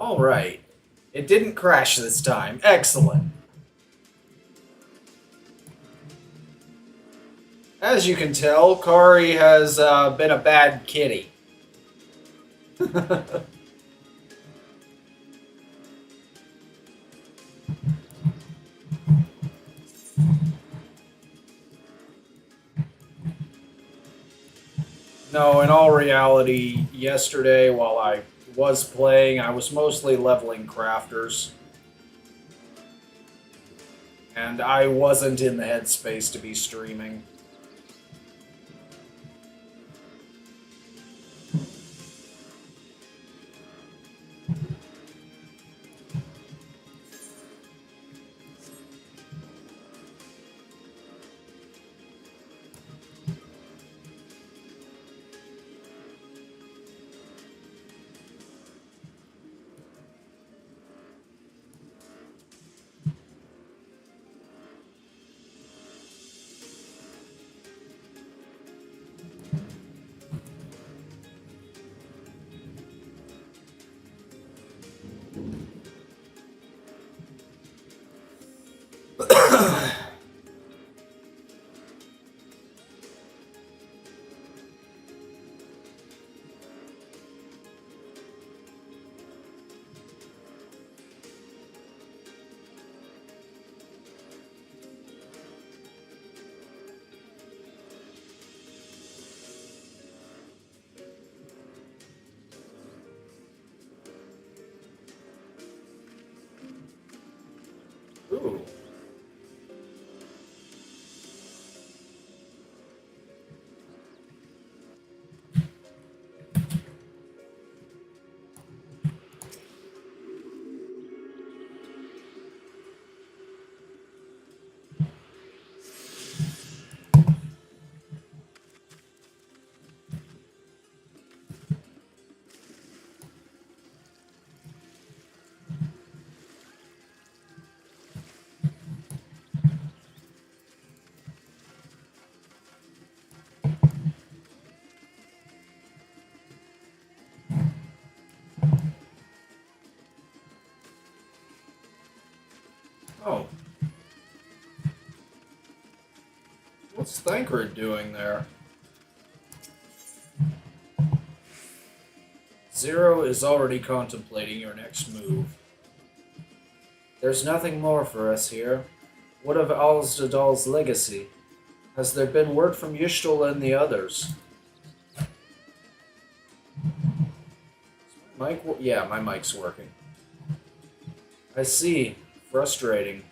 Alright. It didn't crash this time. Excellent. As you can tell, Kari has been a bad kitty. No, in all reality, yesterday while I was playing, I was mostly leveling crafters. And I wasn't in the headspace to be streaming. Ooh. Oh. What's Thancred doing there? Zero is already contemplating your next move. There's nothing more for us here. What of Alzdadal's legacy? Has there been word from Yishtal and the others? Mike? Yeah, my mic's working. I see. Frustrating.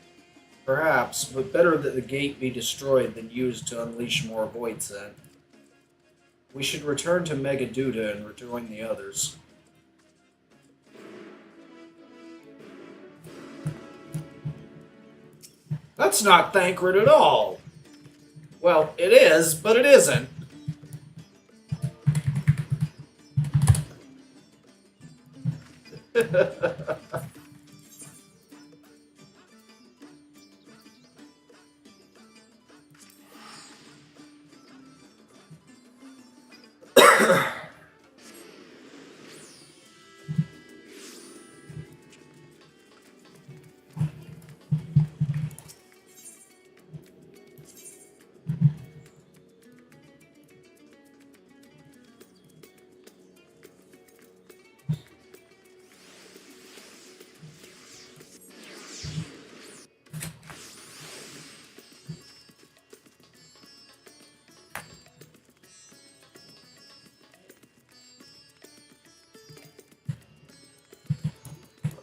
Perhaps, but better that the gate be destroyed than used to unleash more Void Sent. We should return to Megaduda and rejoin the others. That's not Thancred at all! Well, it is, but it isn't.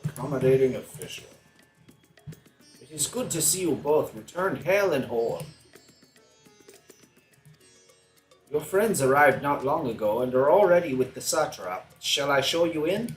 Accommodating official. It is good to see you both returned hale and whole. Your friends arrived not long ago and are already with the satrap. Shall I show you in?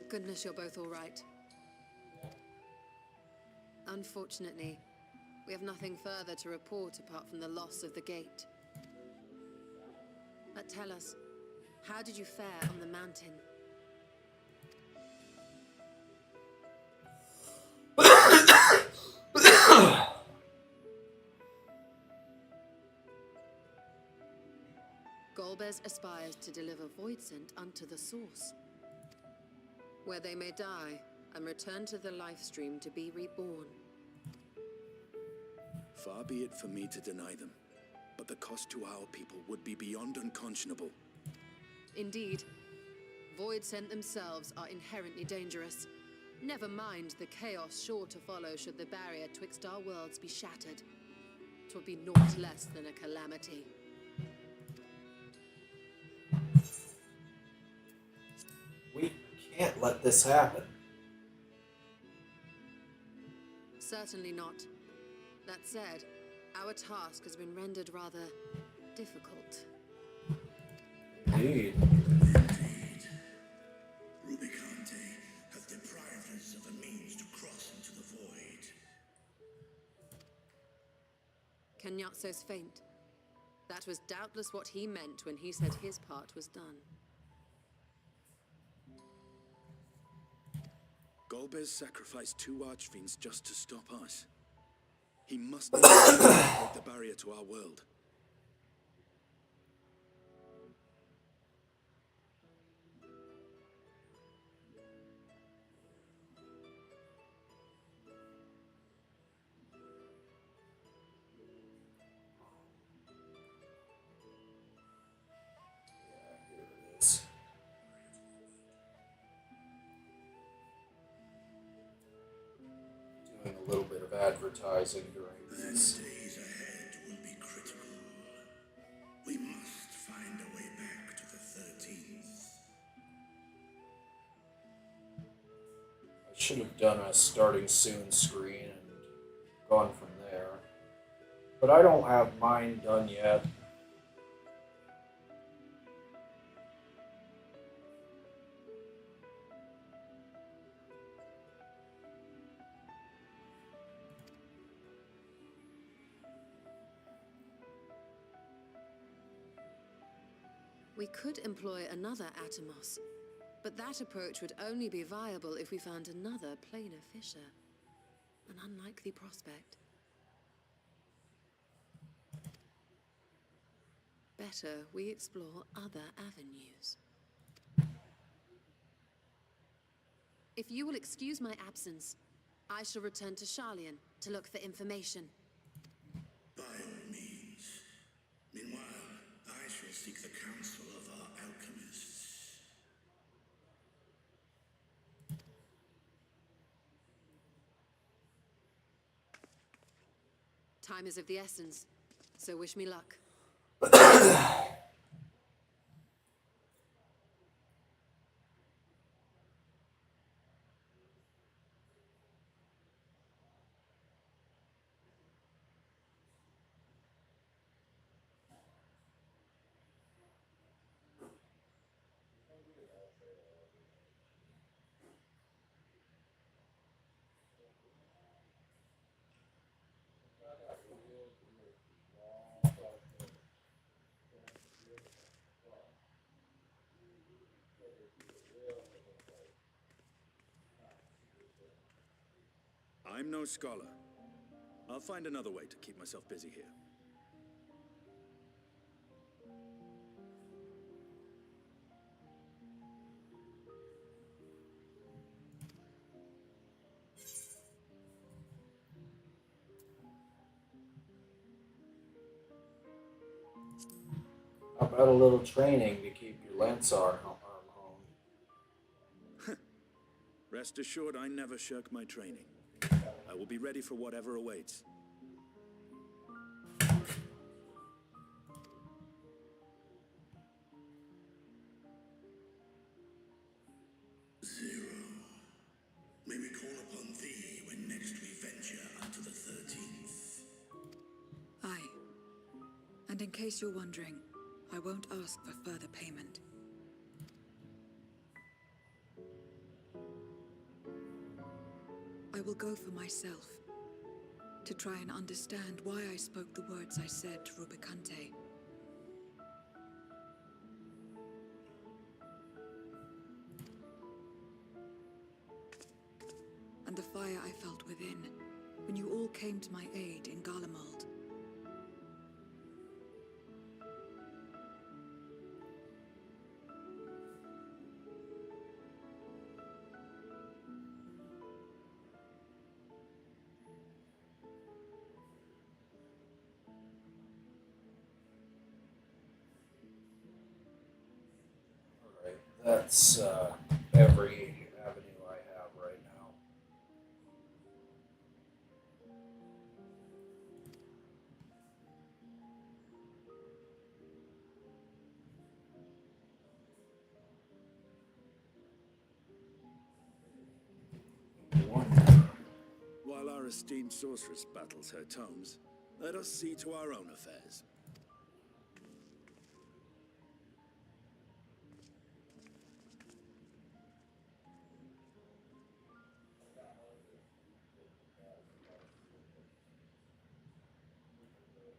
Thank goodness you're both all right. Unfortunately, we have nothing further to report apart from the loss of the gate. But tell us, how did you fare on the mountain? Golbez aspires to deliver Voidsent unto the source, where they may die and return to the life stream to be reborn. Far be it for me to deny them, but the cost to our people would be beyond unconscionable. Indeed, Voidsent themselves are inherently dangerous. Never mind the chaos sure to follow should the barrier twixt our worlds be shattered. 'Twould be naught less than a calamity. We can't let this happen. Certainly not. That said, our task has been rendered rather difficult. Indeed. Rubicante has deprived us of a means to cross into the void. Kenyatso's faint. That was doubtless what he meant when he said his part was done. Golbez sacrificed 2 archfiends just to stop us. He must break the barrier to our world. Doing a little bit of advertising during The this. days ahead will be critical. We must find a way back to the 13th. I should have done a starting soon screen and gone from there. But I don't have mine done yet. We could employ another Atomos, but that approach would only be viable if we found another planar fissure. An unlikely prospect. Better we explore other avenues. If you will excuse my absence, I shall return to Sharlayan to look for information. By all means. Meanwhile, I shall seek the counsel of our alchemists. Time is of the essence, so wish me luck. I'm no scholar. I'll find another way to keep myself busy here. How about a little training to keep your Lance arm home? Rest assured, I never shirk my training. I will be ready for whatever awaits. Zero. May we call upon thee when next we venture unto the 13th. Aye. And in case you're wondering, I won't ask for further payment. I will go for myself, to try and understand why I spoke the words I said to Rubicante. And the fire I felt within, when you all came to my aid in Garlemald. Alright, that's every avenue I have right now. Wonder. While our esteemed sorceress battles her tomes, let us see to our own affairs.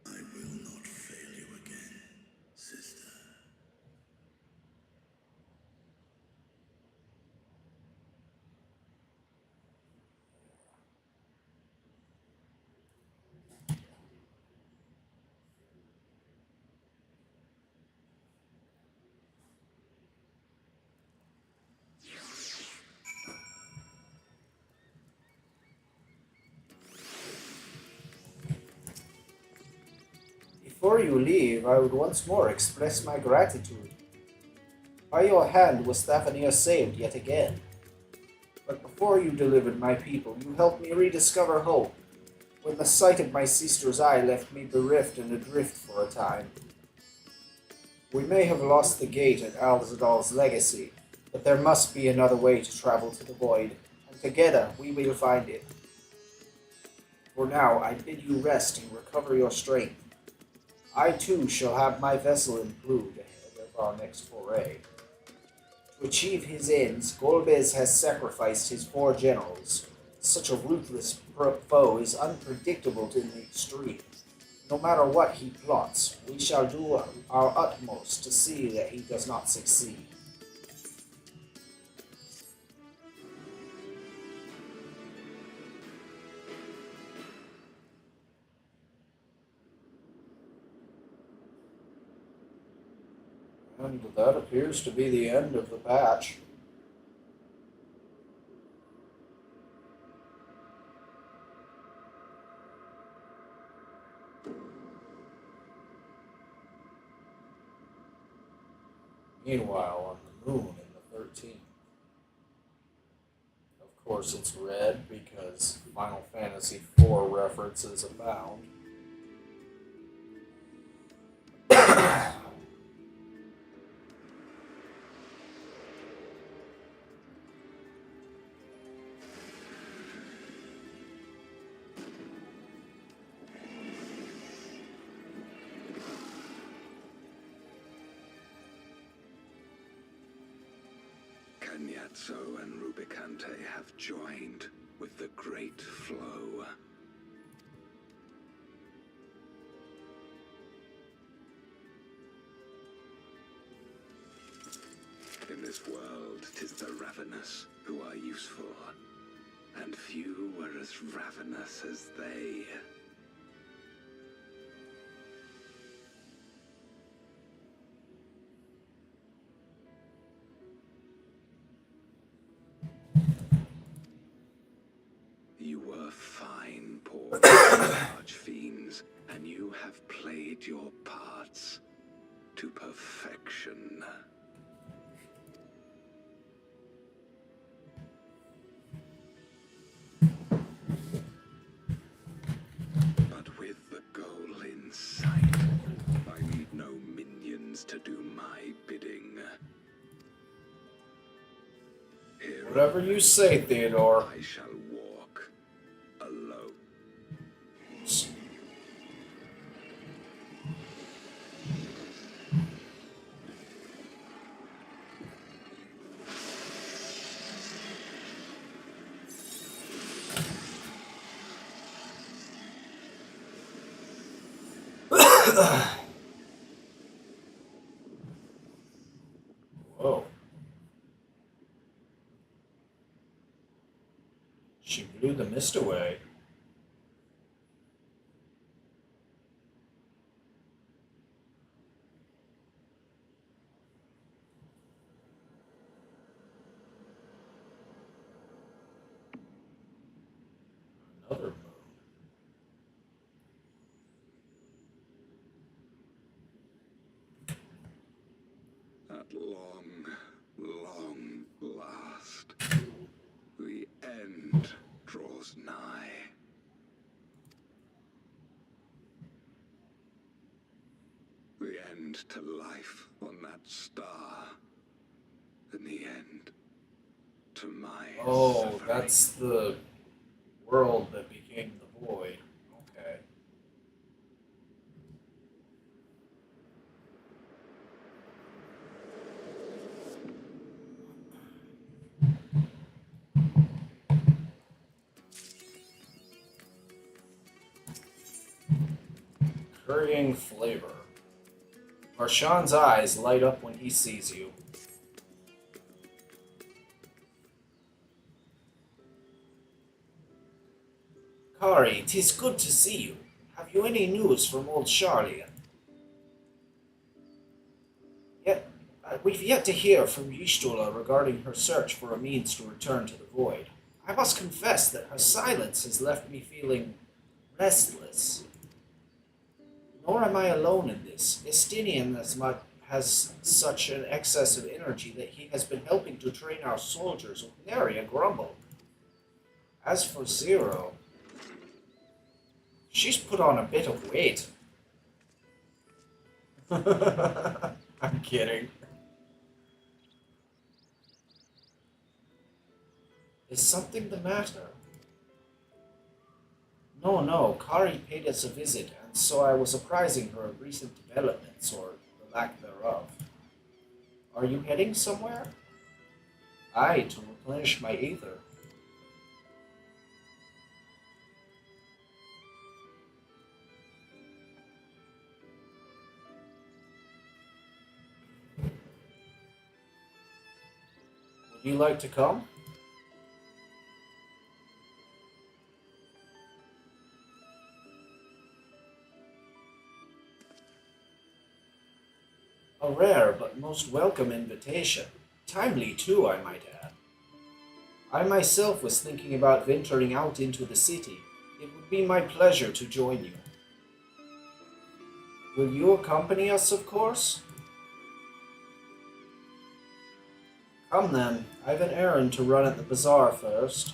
I will not fail you again, sister. Before you leave, I would once more express my gratitude. By your hand was Stephania saved yet again. But before you delivered my people, you helped me rediscover hope, when the sight of my sister's eye left me bereft and adrift for a time. We may have lost the gate at Alzadal's legacy, but there must be another way to travel to the void, and together we will find it. For now, I bid you rest and recover your strength. I too shall have my vessel improved ahead of our next foray. To achieve his ends, Golbez has sacrificed his 4 generals. Such a ruthless foe is unpredictable to the extreme. No matter what he plots, we shall do our utmost to see that he does not succeed. And that appears to be the end of the patch. Meanwhile, on the moon in the 13th, of course it's red because Final Fantasy IV references abound. Cagnazzo and Rubicante have joined with the great flow. In this world, 'tis the ravenous who are useful, and few are as ravenous as they. You were fine, poor archfiends, and you have played your parts to perfection. But with the goal in sight, I need no minions to do my bidding. Here Whatever you say, Theodore. I shall walk alone. Whoa. She blew the mist away. Another moon. At long, long last, the end draws nigh. The end to life on that star. And the end to my Oh, suffering. that's the world that became the void. Okay. Currying flavor. Marshawn's eyes light up when he sees you. Kari, 'tis good to see you. Have you any news from old Charlian? We've yet to hear from Ystula regarding her search for a means to return to the void. I must confess that her silence has left me feeling restless. Nor am I alone in this. Estinian has such an excess of energy that he has been helping to train our soldiers with nary a grumble. As for Zero, she's put on a bit of weight. I'm kidding. Is something the matter? No, Kari paid us a visit, and so I was apprising her of recent developments, or the lack thereof. Are you heading somewhere? Aye, to replenish my ether. Would you like to come? A rare but most welcome invitation. Timely, too, I might add. I myself was thinking about venturing out into the city. It would be my pleasure to join you. Will you accompany us, of course? Come then, I've an errand to run at the bazaar first.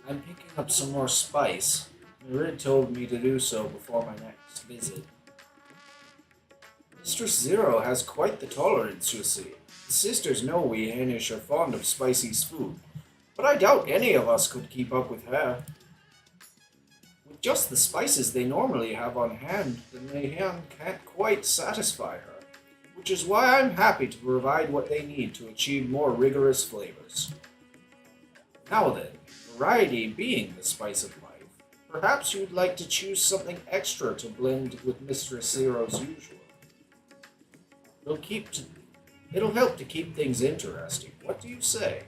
I'm picking up some more spice. Marid told me to do so before my next visit. Mistress Zero has quite the tolerance, you see. The sisters know we Hainish are fond of spicy food, but I doubt any of us could keep up with her. With just the spices they normally have on hand, the Mayhem can't quite satisfy her, which is why I'm happy to provide what they need to achieve more rigorous flavors. Now then, variety being the spice of life, perhaps you'd like to choose something extra to blend with Mistress Zero's usual. It'll help to keep things interesting. What do you say?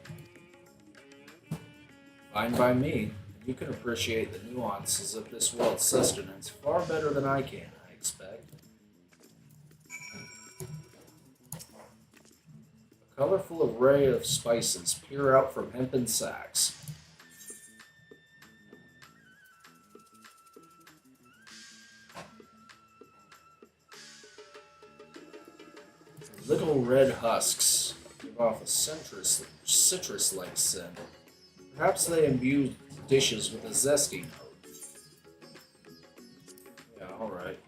Fine by me. You can appreciate the nuances of this world's sustenance far better than I can, I expect. A colorful array of spices peer out from hempen sacks. Little red husks give off a citrus-like scent. Perhaps they imbue dishes with a zesty note. Yeah, alright.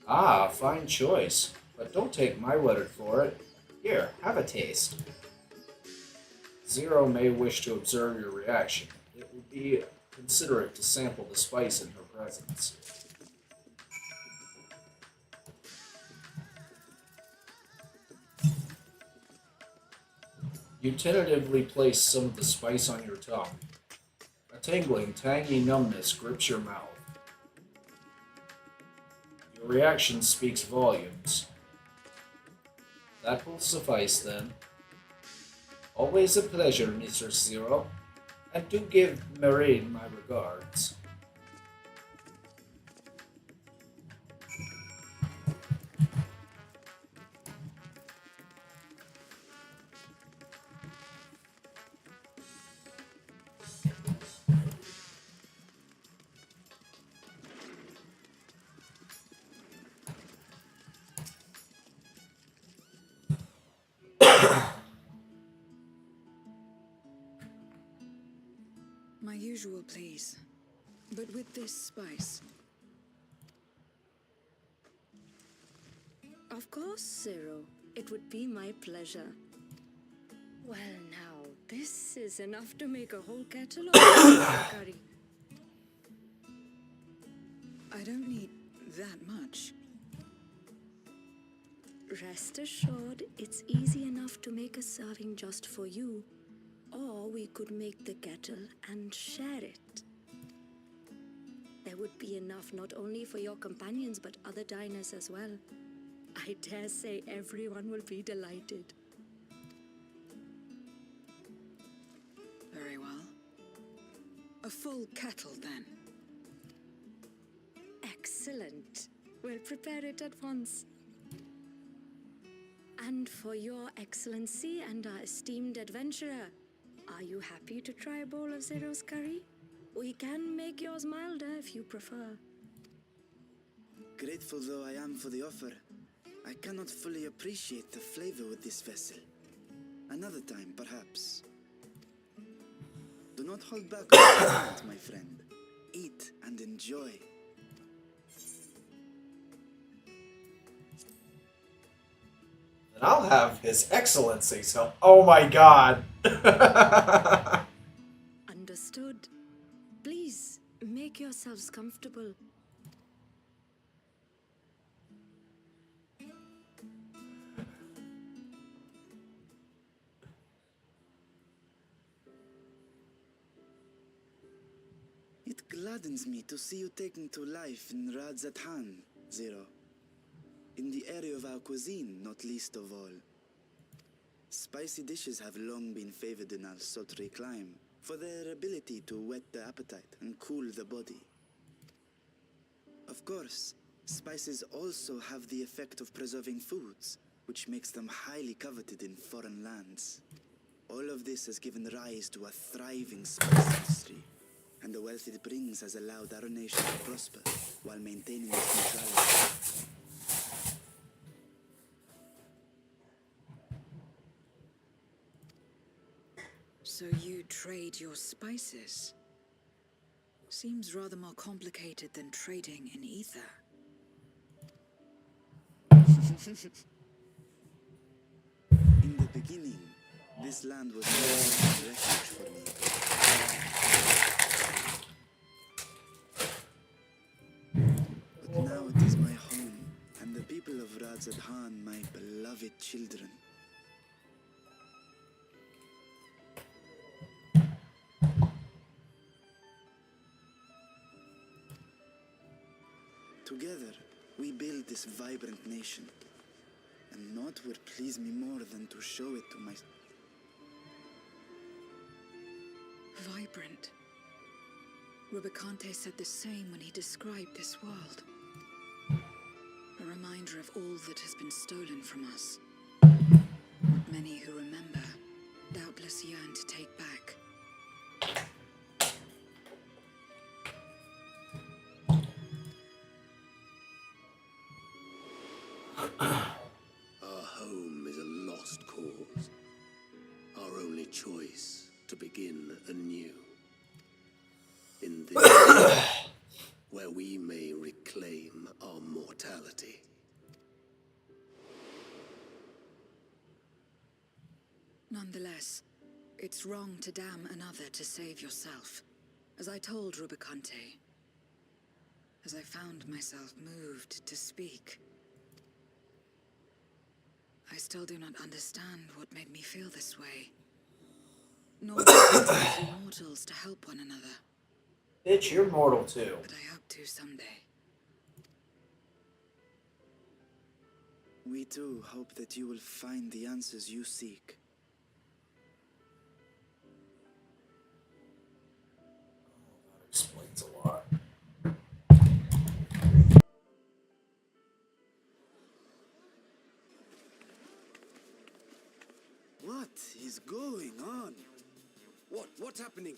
Ah, fine choice. But don't take my word for it. Here, have a taste. Zero may wish to observe your reaction. It would be considerate to sample the spice in her presence. You tentatively place some of the spice on your tongue. A tingling, tangy numbness grips your mouth. Your reaction speaks volumes. That will suffice then. Always a pleasure, Mr. Zero, and do give Marine my regards. My usual, please. But with this spice. Of course, Zero. It would be my pleasure. Well, now, this is enough to make a whole kettle of curry. I don't need that much. Rest assured, it's easy enough to make a serving just for you. Or we could make the kettle and share it. There would be enough not only for your companions but other diners as well. I dare say everyone will be delighted. Very well. A full kettle, then. Excellent. We'll prepare it at once. And for your excellency and our esteemed adventurer, are you happy to try a bowl of Zero's curry? We can make yours milder if you prefer. Grateful though I am for the offer, I cannot fully appreciate the flavor with this vessel. Another time, perhaps. Do not hold back on the moment, my friend. Eat and enjoy. And I'll have His Excellency some. Oh my god! Understood. Please, make yourselves comfortable. It gladdens me to see you taking to life in Radzatan, Zero. In the area of our cuisine, not least of all. Spicy dishes have long been favored in our sultry clime for their ability to whet the appetite and cool the body. Of course, spices also have the effect of preserving foods, which makes them highly coveted in foreign lands. All of this has given rise to a thriving spice industry, and the wealth it brings has allowed our nation to prosper while maintaining its neutrality. So you trade your spices? Seems rather more complicated than trading in ether. In the beginning, this land was no refuge for me. But now it is my home, and the people of Radzadhan my beloved children. Together, we build this vibrant nation. And naught would please me more than to show it to my... Vibrant. Rubicante said the same when he described this world. A reminder of all that has been stolen from us. Many who remember doubtless yearn to take back. Our home is a lost cause. Our only choice to begin anew. In this world, where we may reclaim our mortality. Nonetheless, it's wrong to damn another to save yourself. As I told Rubicante, as I found myself moved to speak, I still do not understand what made me feel this way. Nor as mortals to help one another. Bitch, you're mortal too. But I hope to someday. We too hope that you will find the answers you seek. That explains a lot. What is going on? What's happening?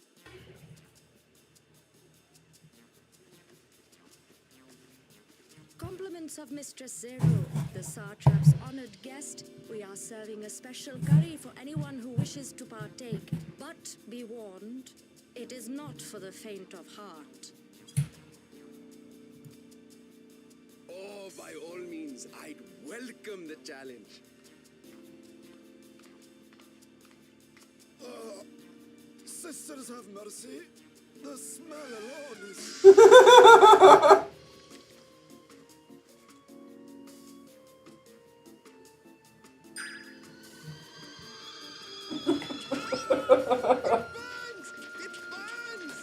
Compliments of Mistress Zero, the Satrap's honored guest. We are serving a special curry for anyone who wishes to partake. But be warned, it is not for the faint of heart. Oh, by all means, I'd welcome the challenge. Sisters have mercy. The smell alone is... It burns!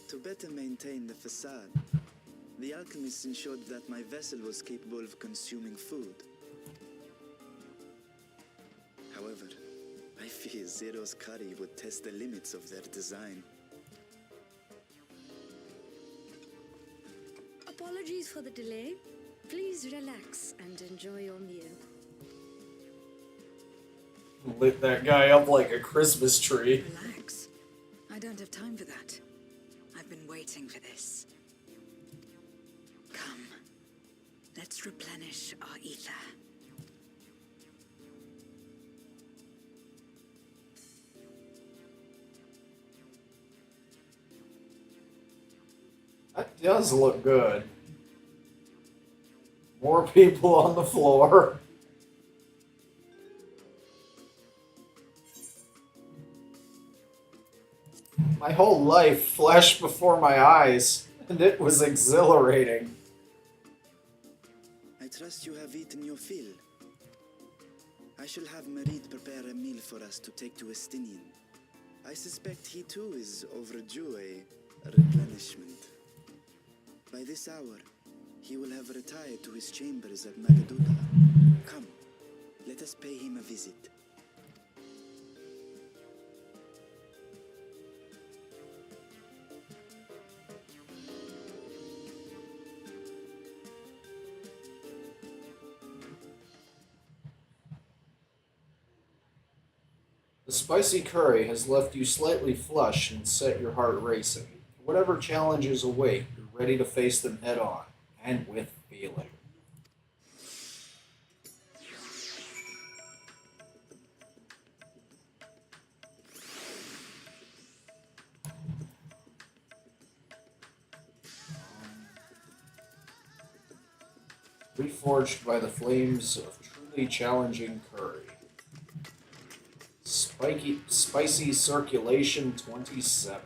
To better maintain the facade, the alchemists ensured that my vessel was capable of consuming food. However, I fear Zero's curry would test the limits of their design. Apologies for the delay. Please relax and enjoy your meal. Lit that guy up like a Christmas tree. Relax. I don't have time for that. I've been waiting for this. Come. Let's replenish our ether. That does look good. More people on the floor. My whole life flashed before my eyes, and it was exhilarating. I trust you have eaten your fill. I shall have Marit prepare a meal for us to take to Estinian. I suspect he too is overdue a replenishment. By this hour, he will have retired to his chambers at Magaduta. Come, let us pay him a visit. The spicy curry has left you slightly flushed and set your heart racing. Whatever challenges await, you're ready to face them head on, and with feeling. Reforged by the flames of truly challenging curry. Spicy circulation 27.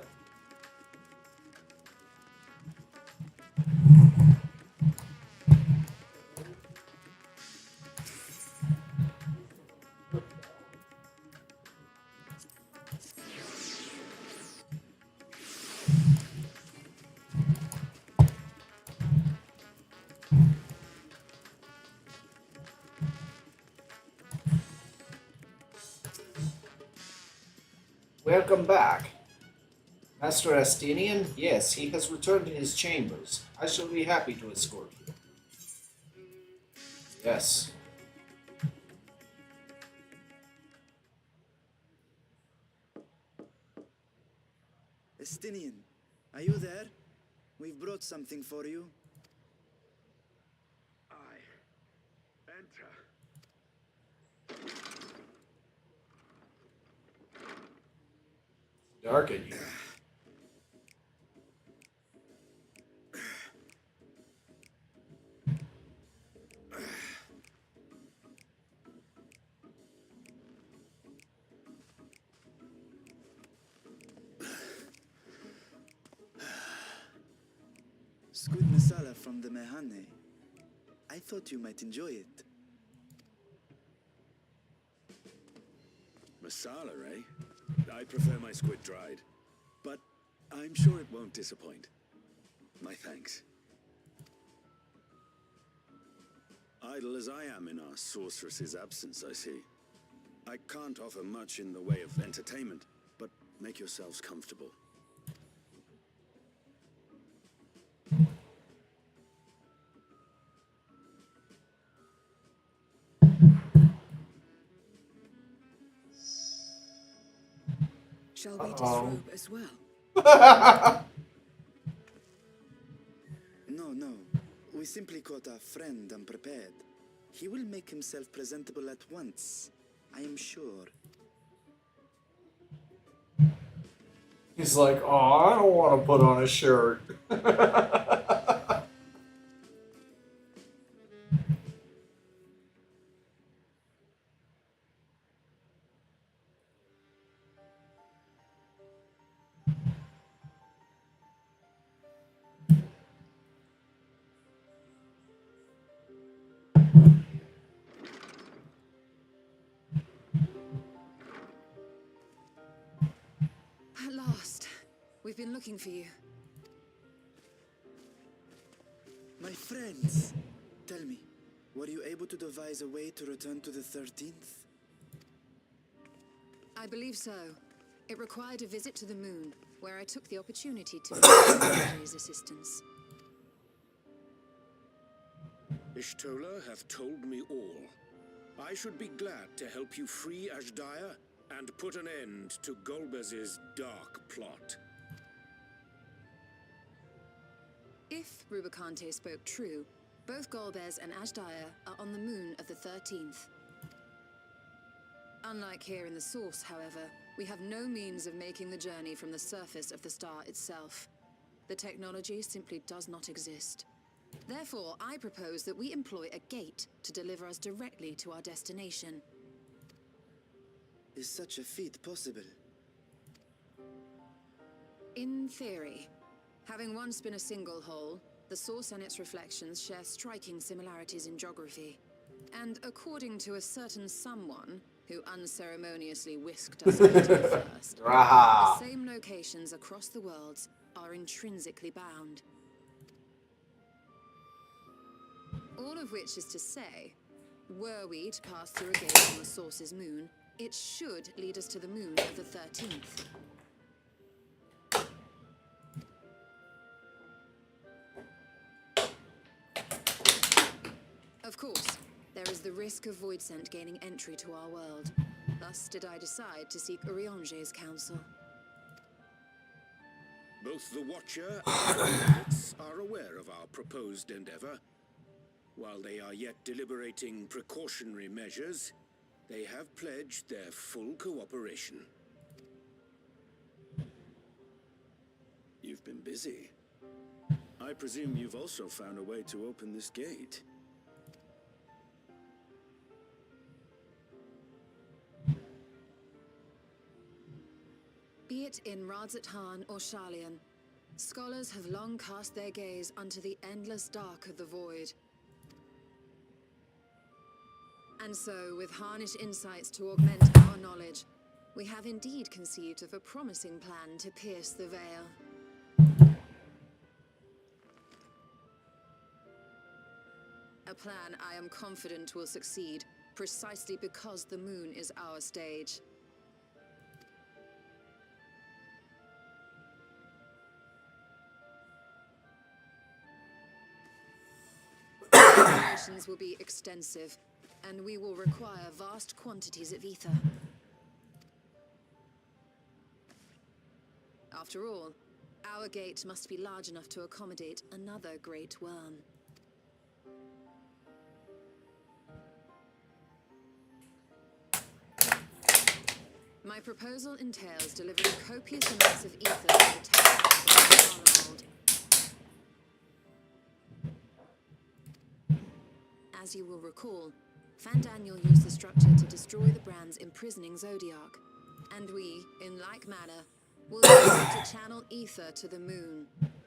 Welcome back. Master Astinian? Yes, he has returned to his chambers. I shall be happy to escort you. Yes. Estinian, are you there? We've brought something for you. Enter. Dark in here. Squid masala from the Mehane. I thought you might enjoy it. Masala, eh? I prefer my squid dried. But I'm sure it won't disappoint. My thanks. Idle as I am in our sorceress's absence, I see. I can't offer much in the way of entertainment, but make yourselves comfortable. Shall we disrobe as well? No. We simply caught our friend unprepared. He will make himself presentable at once, I am sure. He's like, oh, I don't want to put on a shirt. At last. We've been looking for you. My friends, tell me, were you able to devise a way to return to the 13th? I believe so. It required a visit to the moon, where I took the opportunity to enlist his assistance. Ishtola hath told me all. I should be glad to help you free Ashdaya and put an end to Golbez's dark plot. If Rubicante spoke true, both Golbez and Ashdaya are on the moon of the 13th. Unlike here in the Source, however, we have no means of making the journey from the surface of the star itself. The technology simply does not exist. Therefore, I propose that we employ a gate to deliver us directly to our destination. Is such a feat possible? In theory. Having once been a single hole, the Source and its reflections share striking similarities in geography. And according to a certain someone who unceremoniously whisked us into the first, the same locations across the worlds are intrinsically bound. All of which is to say, were we to pass through a gate on the Source's moon, it should lead us to the moon of the 13th. Of course, there is the risk of Voidsent gaining entry to our world. Thus did I decide to seek Urianger's counsel. Both the Watcher and the Bandits are aware of our proposed endeavor. While they are yet deliberating precautionary measures, they have pledged their full cooperation. You've been busy. I presume you've also found a way to open this gate. Be it in Radzat-Han or Sharlayan, scholars have long cast their gaze unto the endless dark of the void. And so, with harnish insights to augment our knowledge, we have indeed conceived of a promising plan to pierce the veil. A plan I am confident will succeed, precisely because the moon is our stage. Operations will be extensive, and we will require vast quantities of ether. After all, Our gate must be large enough to accommodate another great worm. My proposal entails delivering copious amounts of ether to the test of the mold. As you will recall, Fandaniel used the structure to destroy the brand's imprisoning Zodiac, and we, in like manner, will use it to channel ether to the moon,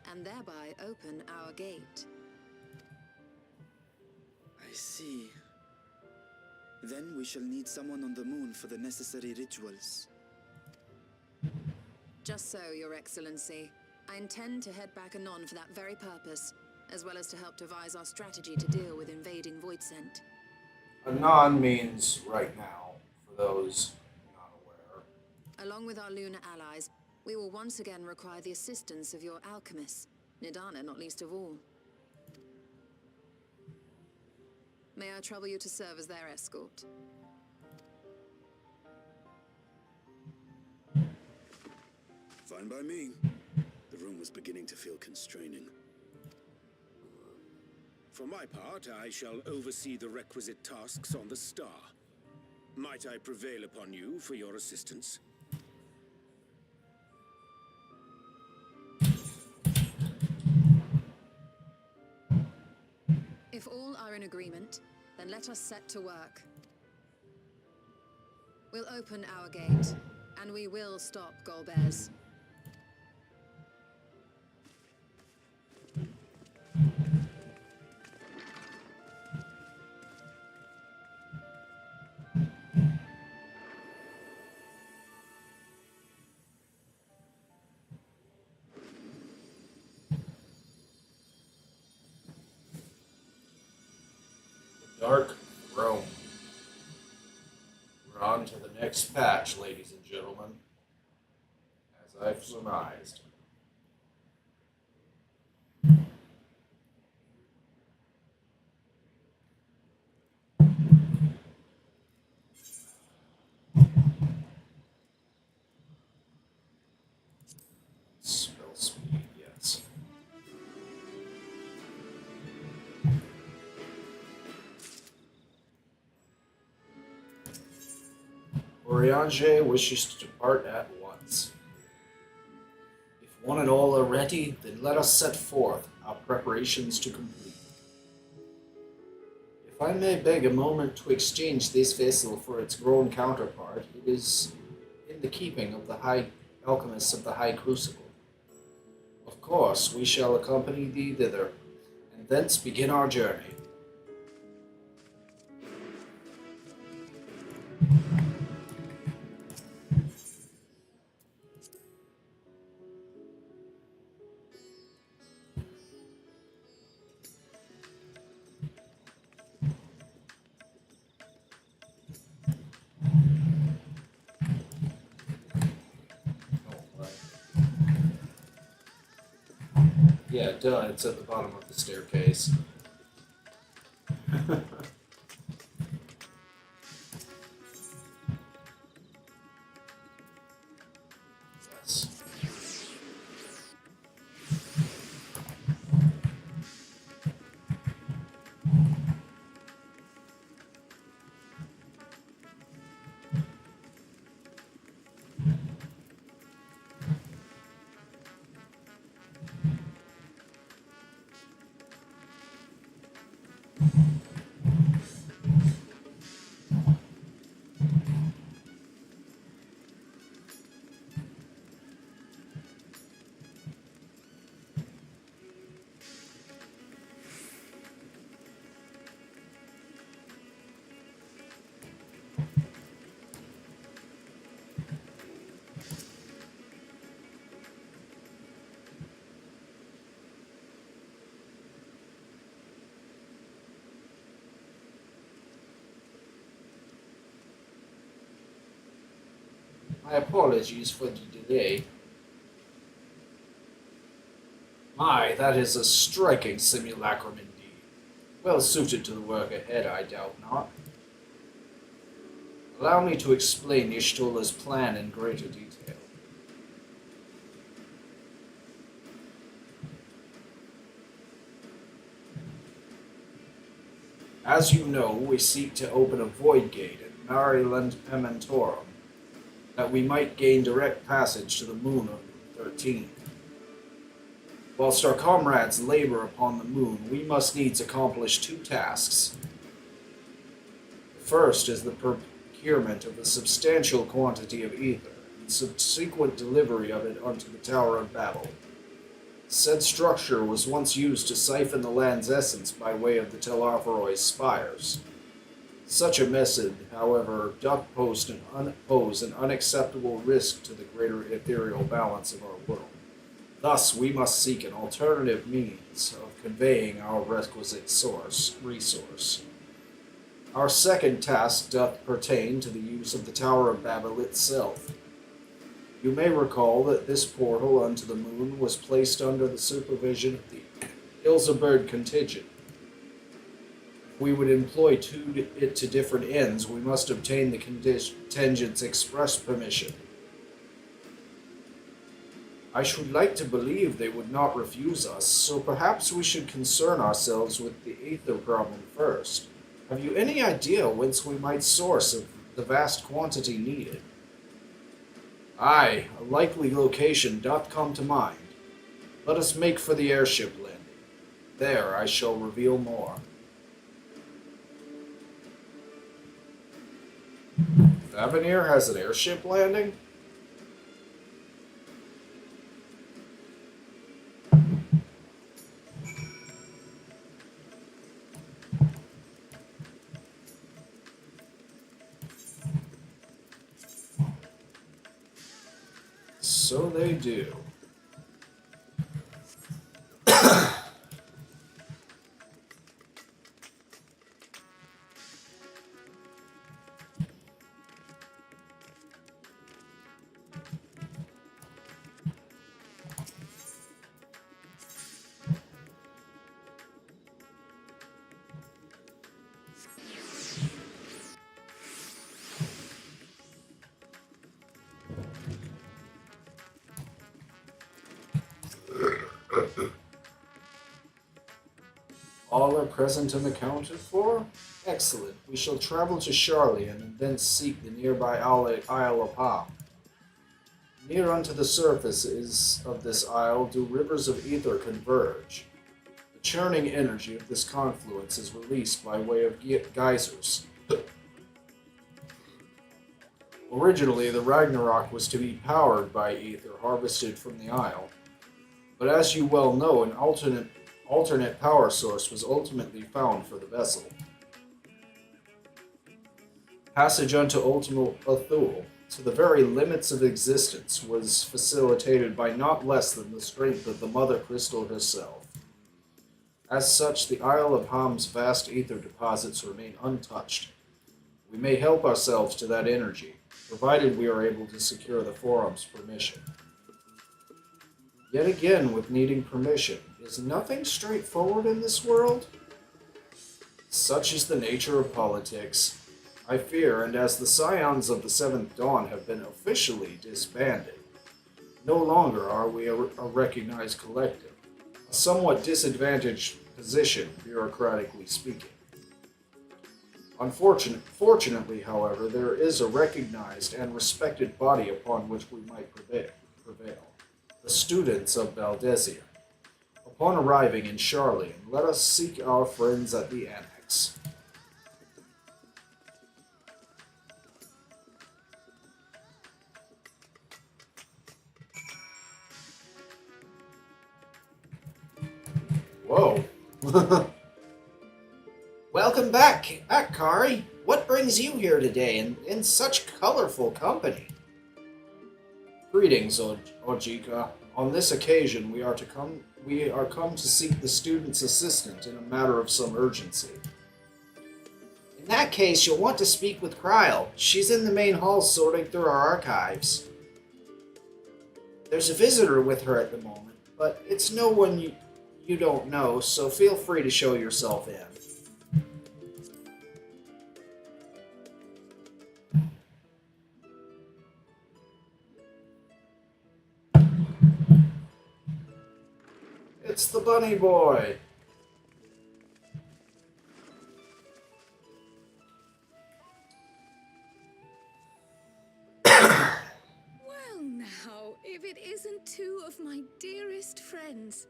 and thereby open our gate. I see. Then we shall need someone on the moon for the necessary rituals. Just so, Your Excellency. I intend to head back anon for that very purpose, as well as to help devise our strategy to deal with invading Voidsent. Anon means right now, for those not aware. Along with our lunar allies, we will once again require the assistance of your alchemists, Nidana not least of all. May I trouble you to serve as their escort? Fine by me. The room was beginning to feel constraining. For my part, I shall oversee the requisite tasks on the star. Might I prevail upon you for your assistance? If all are in agreement, then let us set to work. We'll open our gate, and we will stop Golbez. Dark Throne. We're on to the next patch, ladies and gentlemen. As I've surmised. Spell speed, yes. Oriange wishes to depart at once. If one and all are ready, then let us set forth our preparations to complete. If I may beg a moment to exchange this vessel for its grown counterpart, it is in the keeping of the High Alchemists of the High Crucible. Of course, we shall accompany thee thither, and thence begin our journey. Yeah, duh, it's at the bottom of the staircase. Yes. My apologies for the delay. My, that is a striking simulacrum indeed. Well suited to the work ahead, I doubt not. Allow me to explain Ishtola's plan in greater detail. As you know, we seek to open a void gate at Mare Ementorum, that we might gain direct passage to the moon of 13. Whilst our comrades labor upon the moon, we must needs accomplish two tasks. The first is the procurement of a substantial quantity of ether, and subsequent delivery of it unto the Tower of Babel. Said structure was once used to siphon the land's essence by way of the Tel'aroi's spires. Such a method, however, doth pose an unacceptable risk to the greater ethereal balance of our world. Thus, we must seek an alternative means of conveying our requisite resource. Our second task doth pertain to the use of the Tower of Babel itself. You may recall that this portal unto the moon was placed under the supervision of the Ilzebird contingent. If we would employ it to different ends, we must obtain the contingent's express permission. I should like to believe they would not refuse us, so perhaps we should concern ourselves with the ether problem first. Have you any idea whence we might source of the vast quantity needed? Aye, a likely location doth come to mind. Let us make for the airship landing. There I shall reveal more. Avenir has an airship landing? So they do. All are present and accounted for? Excellent. We shall travel to Charlian and thence seek the nearby Isle of Ha. Near unto the surface of this isle do rivers of ether converge. The churning energy of this confluence is released by way of geysers. Originally, the Ragnarok was to be powered by ether harvested from the isle, but as you well know, an alternate power source was ultimately found for the vessel. Passage unto Ultima Thule, to the very limits of existence, was facilitated by not less than the strength of the Mother Crystal herself. As such, the Isle of Ham's vast ether deposits remain untouched. We may help ourselves to that energy, provided we are able to secure the Forum's permission. Yet again, with needing permission, is nothing straightforward in this world? Such is the nature of politics. I fear, and as the Scions of the Seventh Dawn have been officially disbanded, no longer are we a recognized collective, a somewhat disadvantaged position, bureaucratically speaking. Fortunately, however, there is a recognized and respected body upon which we might prevail. The students of Valdesia. Upon arriving in Charlian, let us seek our friends at the Annex. Whoa. Welcome back, Akari. What brings you here today in such colorful company? Greetings, Ojika. On this occasion, we are come to seek the student's assistant in a matter of some urgency. In that case, you'll want to speak with Kryl. She's in the main hall sorting through our archives. There's a visitor with her at the moment, but it's no one you don't know, so feel free to show yourself in. It's the bunny boy. it isn't two of my dearest friends.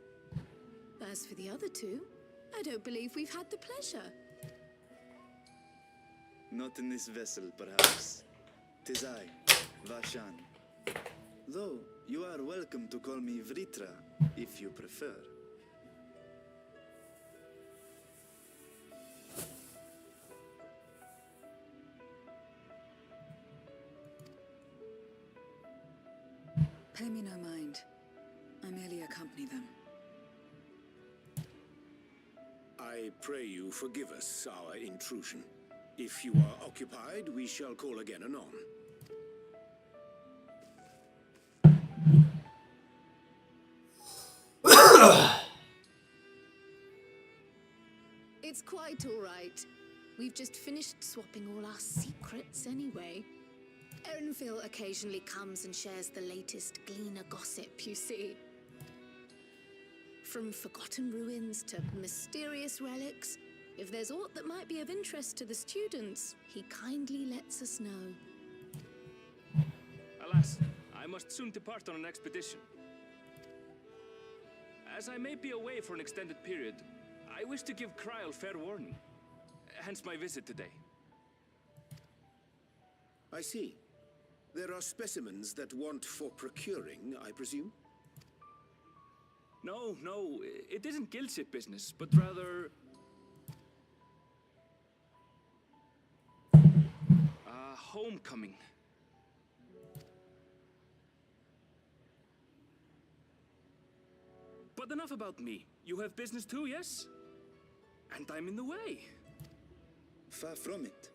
As for the other two, I don't believe we've had the pleasure. Not in this vessel, perhaps. 'Tis I, Vashan. Though, you are welcome to call me Vritra, if you prefer. Pay me no mind. I merely accompany them. I pray you forgive us our intrusion. If you are occupied, we shall call again anon. It's quite all right. We've just finished swapping all our secrets anyway. Erenville occasionally comes and shares the latest Gleaner gossip, you see. From forgotten ruins to mysterious relics, if there's aught that might be of interest to the students, he kindly lets us know. Alas, I must soon depart on an expedition. As I may be away for an extended period, I wish to give Kryl fair warning. Hence my visit today. I see. There are specimens that want for procuring, I presume? No, it isn't guildship business, but rather... homecoming. But enough about me. You have business too, yes? And I'm in the way. Far from it.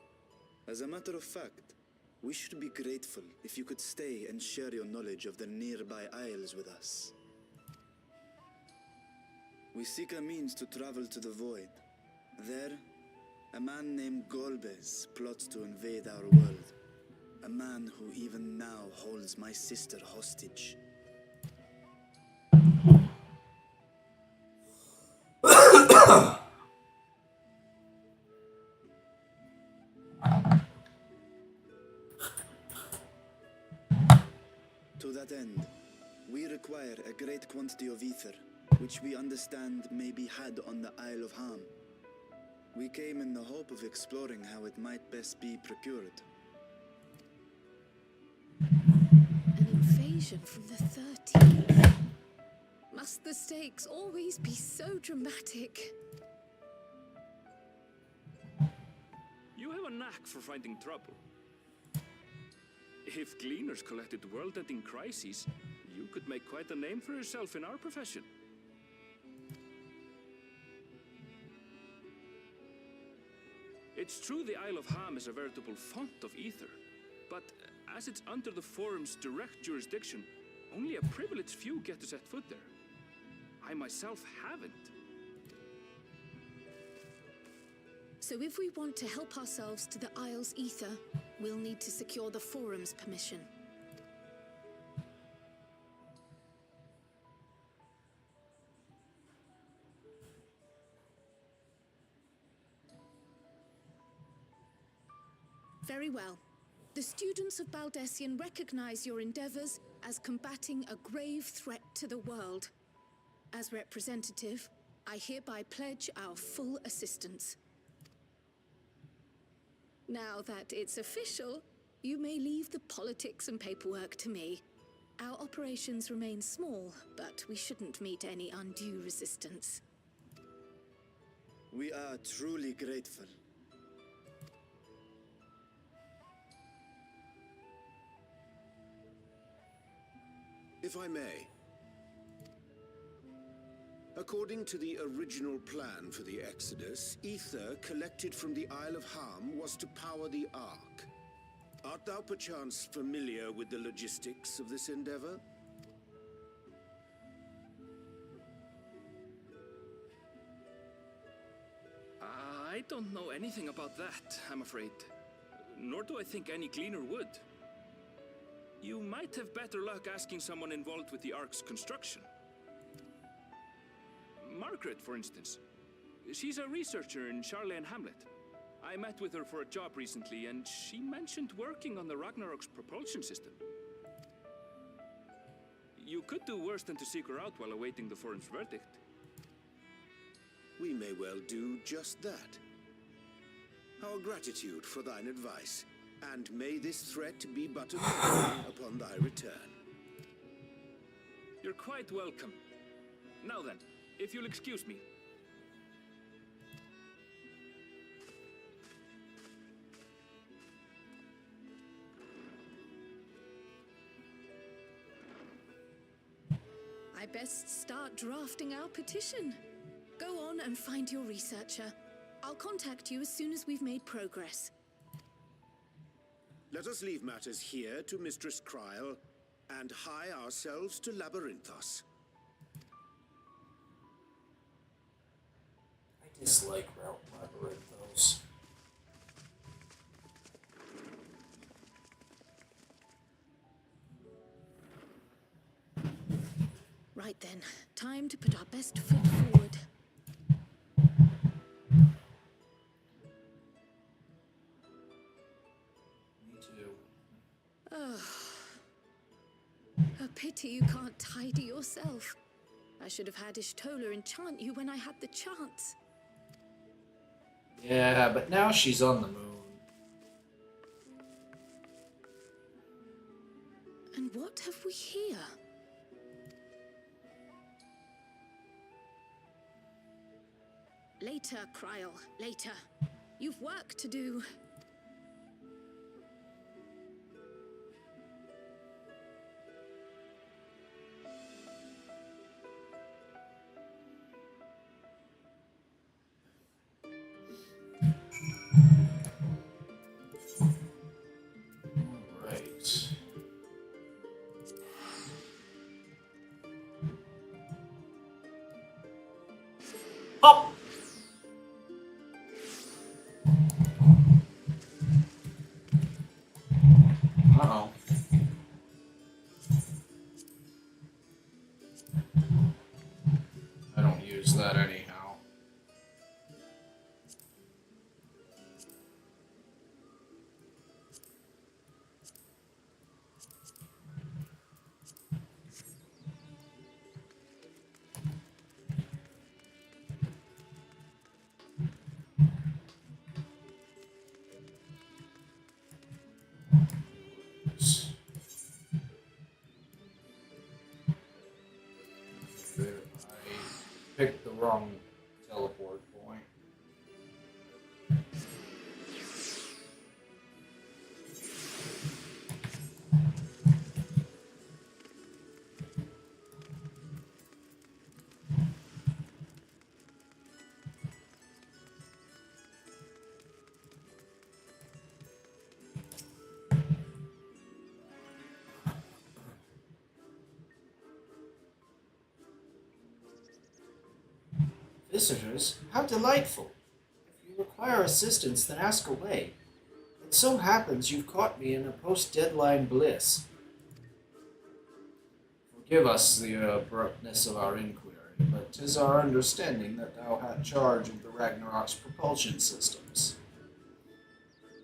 As a matter of fact, we should be grateful if you could stay and share your knowledge of the nearby isles with us. We seek a means to travel to the Void. There, a man named Golbez plots to invade our world. A man who even now holds my sister hostage. To that end, we require a great quantity of ether, which we understand may be had on the Isle of Ham. We came in the hope of exploring how it might best be procured. An invasion from the 13th. Must the stakes always be so dramatic? You have a knack for finding trouble. If Gleaners collected world-ending crises, you could make quite a name for yourself in our profession. It's true the Isle of Ham is a veritable font of ether, but as it's under the Forum's direct jurisdiction, only a privileged few get to set foot there. I myself haven't. So if we want to help ourselves to the Isle's ether, we'll need to secure the Forum's permission. Very well. The students of Baldessian recognize your endeavors as combating a grave threat to the world. As representative, I hereby pledge our full assistance. Now that it's official, you may leave the politics and paperwork to me. Our operations remain small, but we shouldn't meet any undue resistance. We are truly grateful. If I may. According to the original plan for the Exodus, ether collected from the Isle of Ham was to power the Ark. Art thou perchance familiar with the logistics of this endeavor? I don't know anything about that, I'm afraid. Nor do I think any Gleaner would. You might have better luck asking someone involved with the Ark's construction. Margaret, for instance. She's a researcher in Charlene Hamlet. I met with her for a job recently, and she mentioned working on the Ragnarok's propulsion system. You could do worse than to seek her out while awaiting the forum's verdict. We may well do just that. Our gratitude for thine advice, and may this threat be but a memory upon thy return. You're quite welcome. Now then, if you'll excuse me. I best start drafting our petition. Go on and find your researcher. I'll contact you as soon as we've made progress. Let us leave matters here to Mistress Kryl, and hie ourselves to Labyrinthos. I dislike Route Labyrinthos. Right then, time to put our best foot forward. Me too. Oh. A pity you can't tidy yourself. I should have had Ishtola enchant you when I had the chance. Yeah, but now she's on the moon. And what have we here? Later, Kryl, later. You've work to do. Right. Up! Uh-oh. I don't use that anyhow. I picked the wrong teleport point. Visitors? How delightful! If you require assistance, then ask away. It so happens you've caught me in a post-deadline bliss. Forgive us the abruptness of our inquiry, but 'tis our understanding that thou hast charge of the Ragnarok's propulsion systems.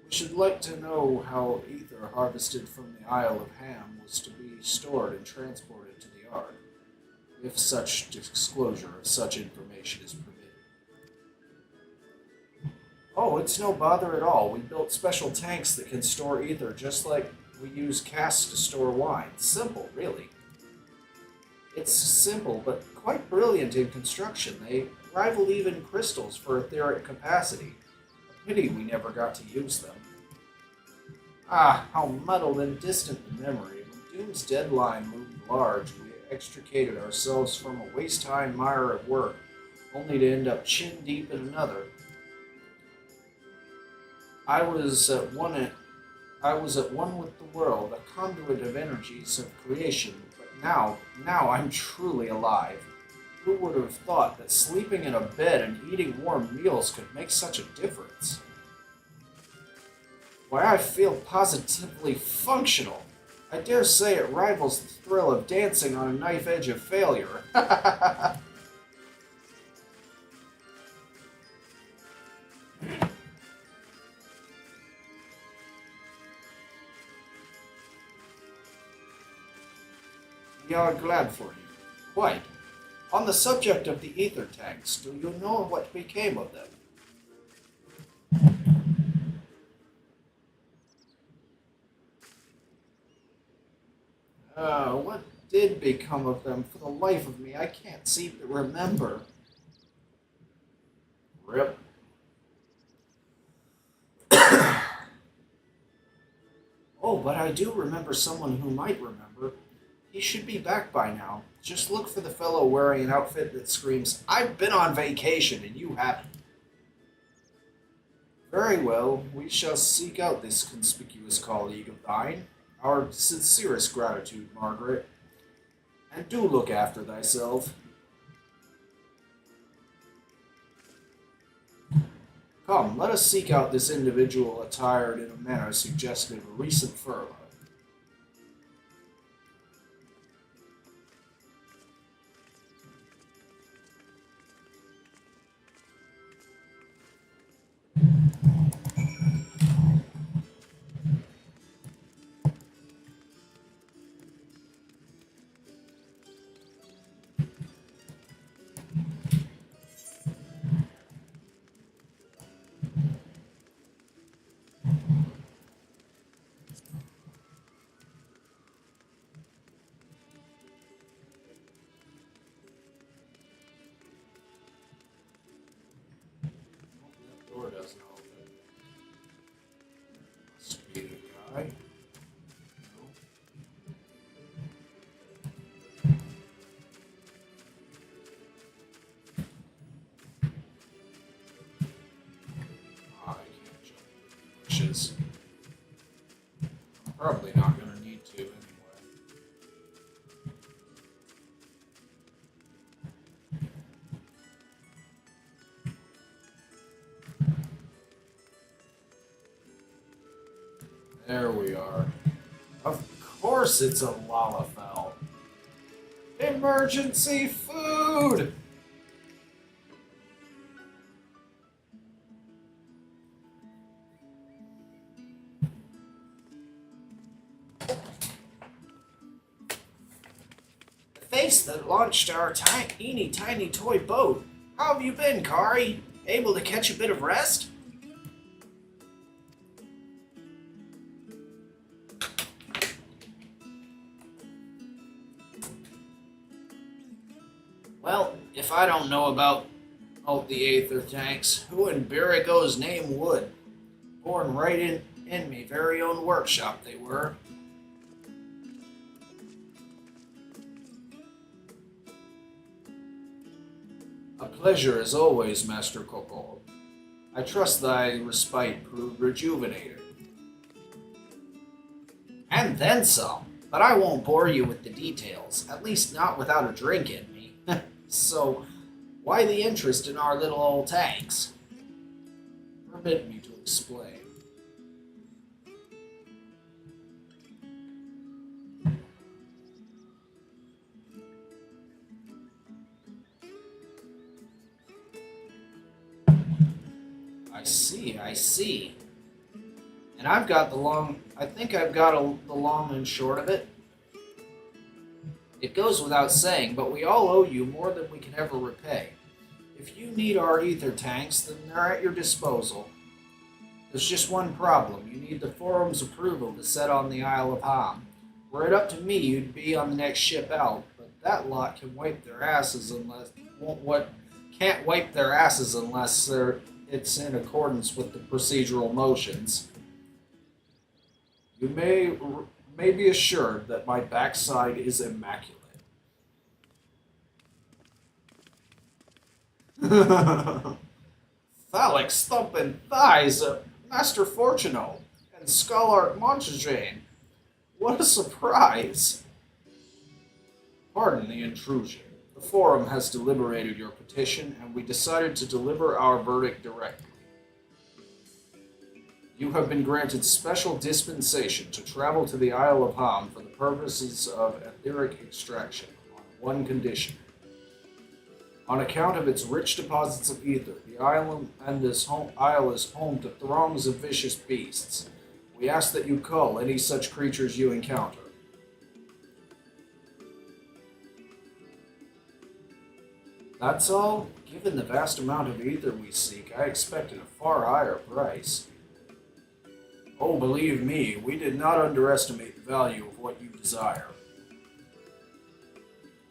We should like to know how ether harvested from the Isle of Ham was to be stored and transported to the Yard, if such disclosure of such information is permitted. Oh, it's no bother at all. We built special tanks that can store ether just like we use casks to store wine. Simple, really. It's simple, but quite brilliant in construction. They rival even crystals for etheric capacity. A pity we never got to use them. Ah, how muddled and distant the memory. When Doom's deadline loomed large, we extricated ourselves from a waist-high mire of work, only to end up chin-deep in another. I was at one with the world, a conduit of energies of creation, but now I'm truly alive. Who would have thought that sleeping in a bed and eating warm meals could make such a difference? Why, I feel positively functional. I dare say it rivals the thrill of dancing on a knife edge of failure. We are glad for you. Quite. On the subject of the ether tanks, do you know what became of them? What did become of them? For the life of me, I can't seem to remember. Rip. Oh, but I do remember someone who might remember. He should be back by now. Just look for the fellow wearing an outfit that screams, "I've been on vacation and you haven't." Very well, we shall seek out this conspicuous colleague of thine. Our sincerest gratitude, Margaret. And do look after thyself. Come, let us seek out this individual attired in a manner suggestive of a recent furlough. Door doesn't open. Must be the guy. No. I can't jump through the bushes. I'm probably not going to need to anyway. There we are. Of course it's a Lalafell. Emergency food! The face that launched our tiny toy boat. How have you been, Kari? Able to catch a bit of rest? Well, if I don't know about the Aether tanks, who in Berigo's name would? Born right in me very own workshop they were. A pleasure as always, Master Kokol. I trust thy respite proved rejuvenating. And then some, but I won't bore you with the details, at least not without a drink in me. So, why the interest in our little old tanks? Permit me to explain. I see. And I've got the long and short of it. It goes without saying, but we all owe you more than we can ever repay. If you need our ether tanks, then they're at your disposal. There's just one problem. You need the Forum's approval to set on the Isle of Ham. Were it up to me, you'd be on the next ship out, but that lot can wipe their asses can't wipe their asses unless it's in accordance with the procedural motions. You may be assured that my backside is immaculate. Phallic thumping thighs of Master Fortuno and Scholar Montagane. What a surprise! Pardon the intrusion. The Forum has deliberated your petition, and we decided to deliver our verdict directly. You have been granted special dispensation to travel to the Isle of Ham for the purposes of etheric extraction on one condition. On account of its rich deposits of ether, the isle is home to throngs of vicious beasts. We ask that you cull any such creatures you encounter. That's all? Given the vast amount of ether we seek, I expected a far higher price. Oh, believe me, we did not underestimate the value of what you desire.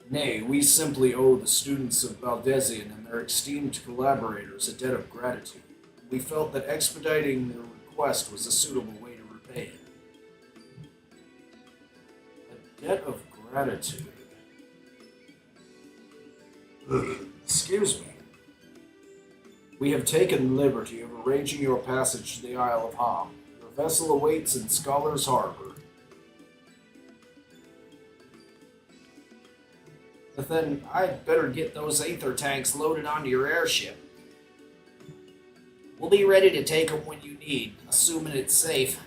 Nay, we simply owe the students of Valdezian and their esteemed collaborators a debt of gratitude. We felt that expediting their request was a suitable way to repay it. A debt of gratitude. Excuse me. We have taken the liberty of arranging your passage to the Isle of Ham. Your vessel awaits in Scholar's Harbor. But then I'd better get those aether tanks loaded onto your airship. We'll be ready to take them when you need, assuming it's safe.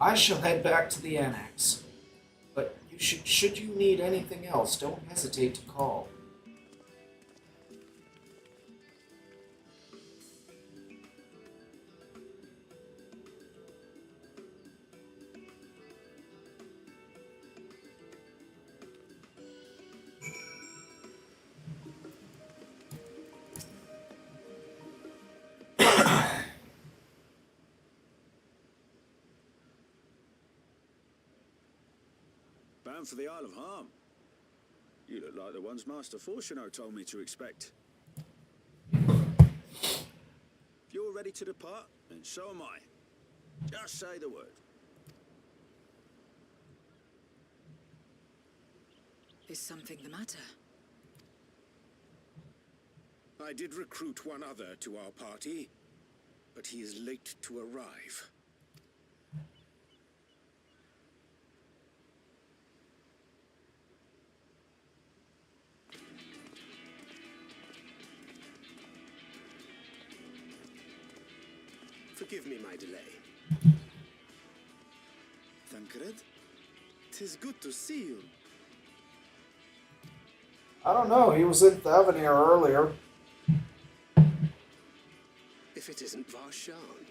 I shall head back to the annex. But should you need anything else, don't hesitate to call. Bound for the Isle of Harm. You look like the ones Master Fortuno told me to expect. If you're ready to depart, then so am I. Just say the word. Is something the matter? I did recruit one other to our party, but he is late to arrive. Forgive me my delay. Tancred? 'Tis good to see you. I don't know, he was in Thavanir earlier. If it isn't Varshan,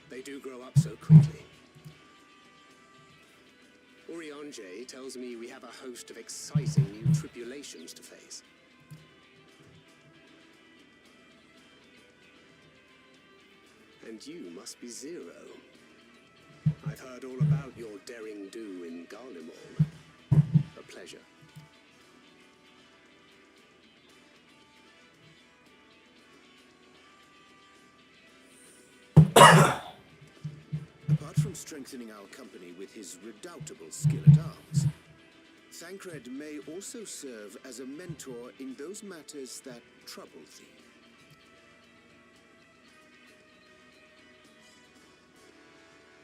they do grow up so quickly. Urianger tells me we have a host of exciting new tribulations to face. And you must be Zero. I've heard all about your daring do in Garlemald. A pleasure. Apart from strengthening our company with his redoubtable skill at arms, Thancred may also serve as a mentor in those matters that trouble thee.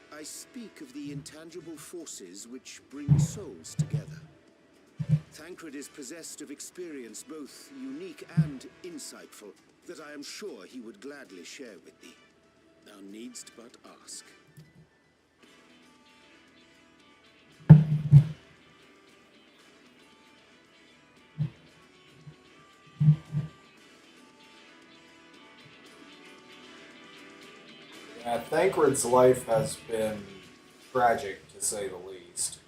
I speak of the intangible forces which bring souls together. Thancred is possessed of experience both unique and insightful that I am sure he would gladly share with thee. Thou needst but ask. Yeah, Thancred's life has been tragic, to say the least.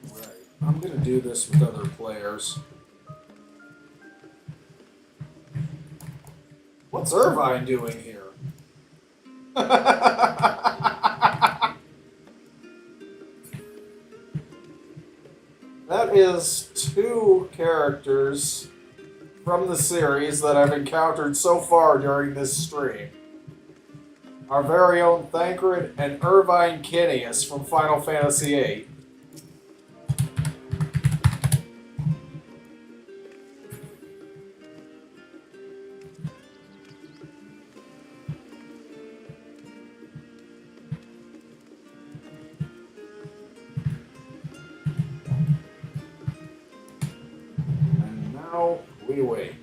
Right. I'm going to do this with other players. What's Irvine doing here? That is two characters from the series that I've encountered so far during this stream. Our very own Thancred and Irvine Kinneas from Final Fantasy VIII. And now we wait.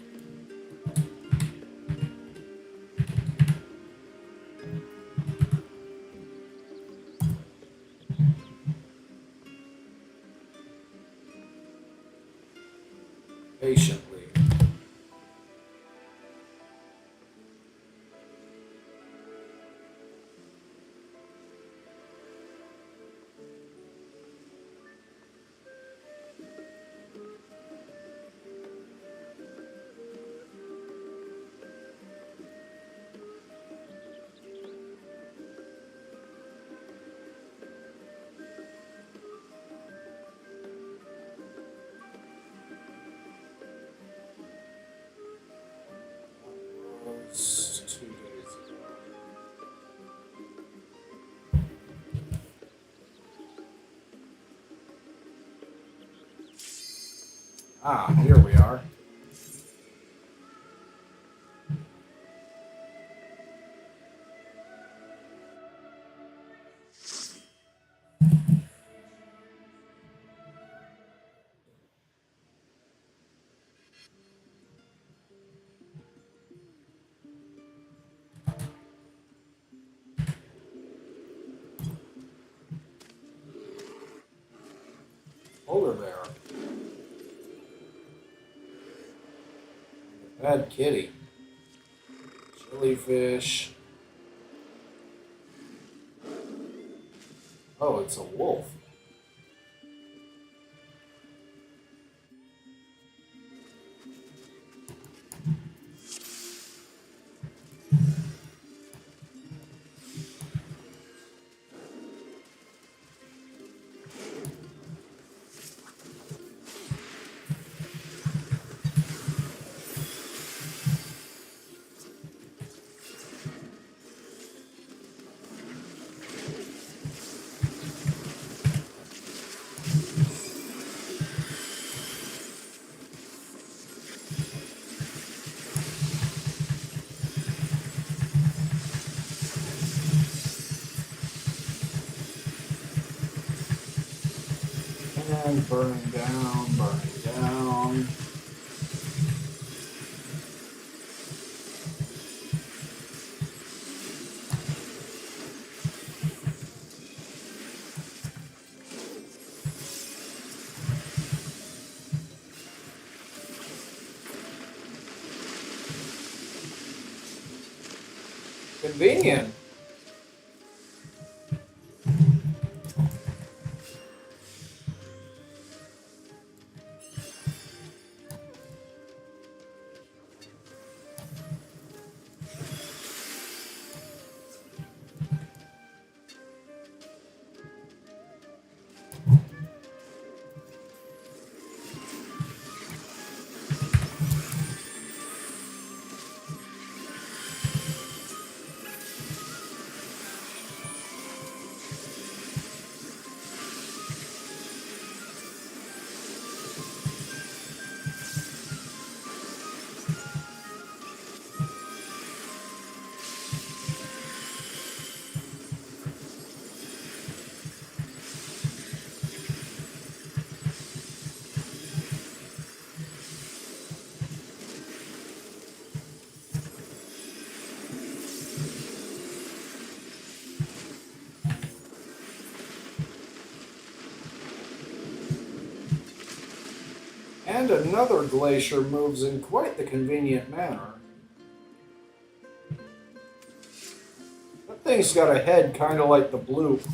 patiently. Was 2 days ago. Ah, here we are. Polar bear. Bad kitty. Jellyfish. Oh, it's a wolf. And burning down, burning down. Convenient. And another glacier moves in quite the convenient manner. That thing's got a head kind of like the bloop.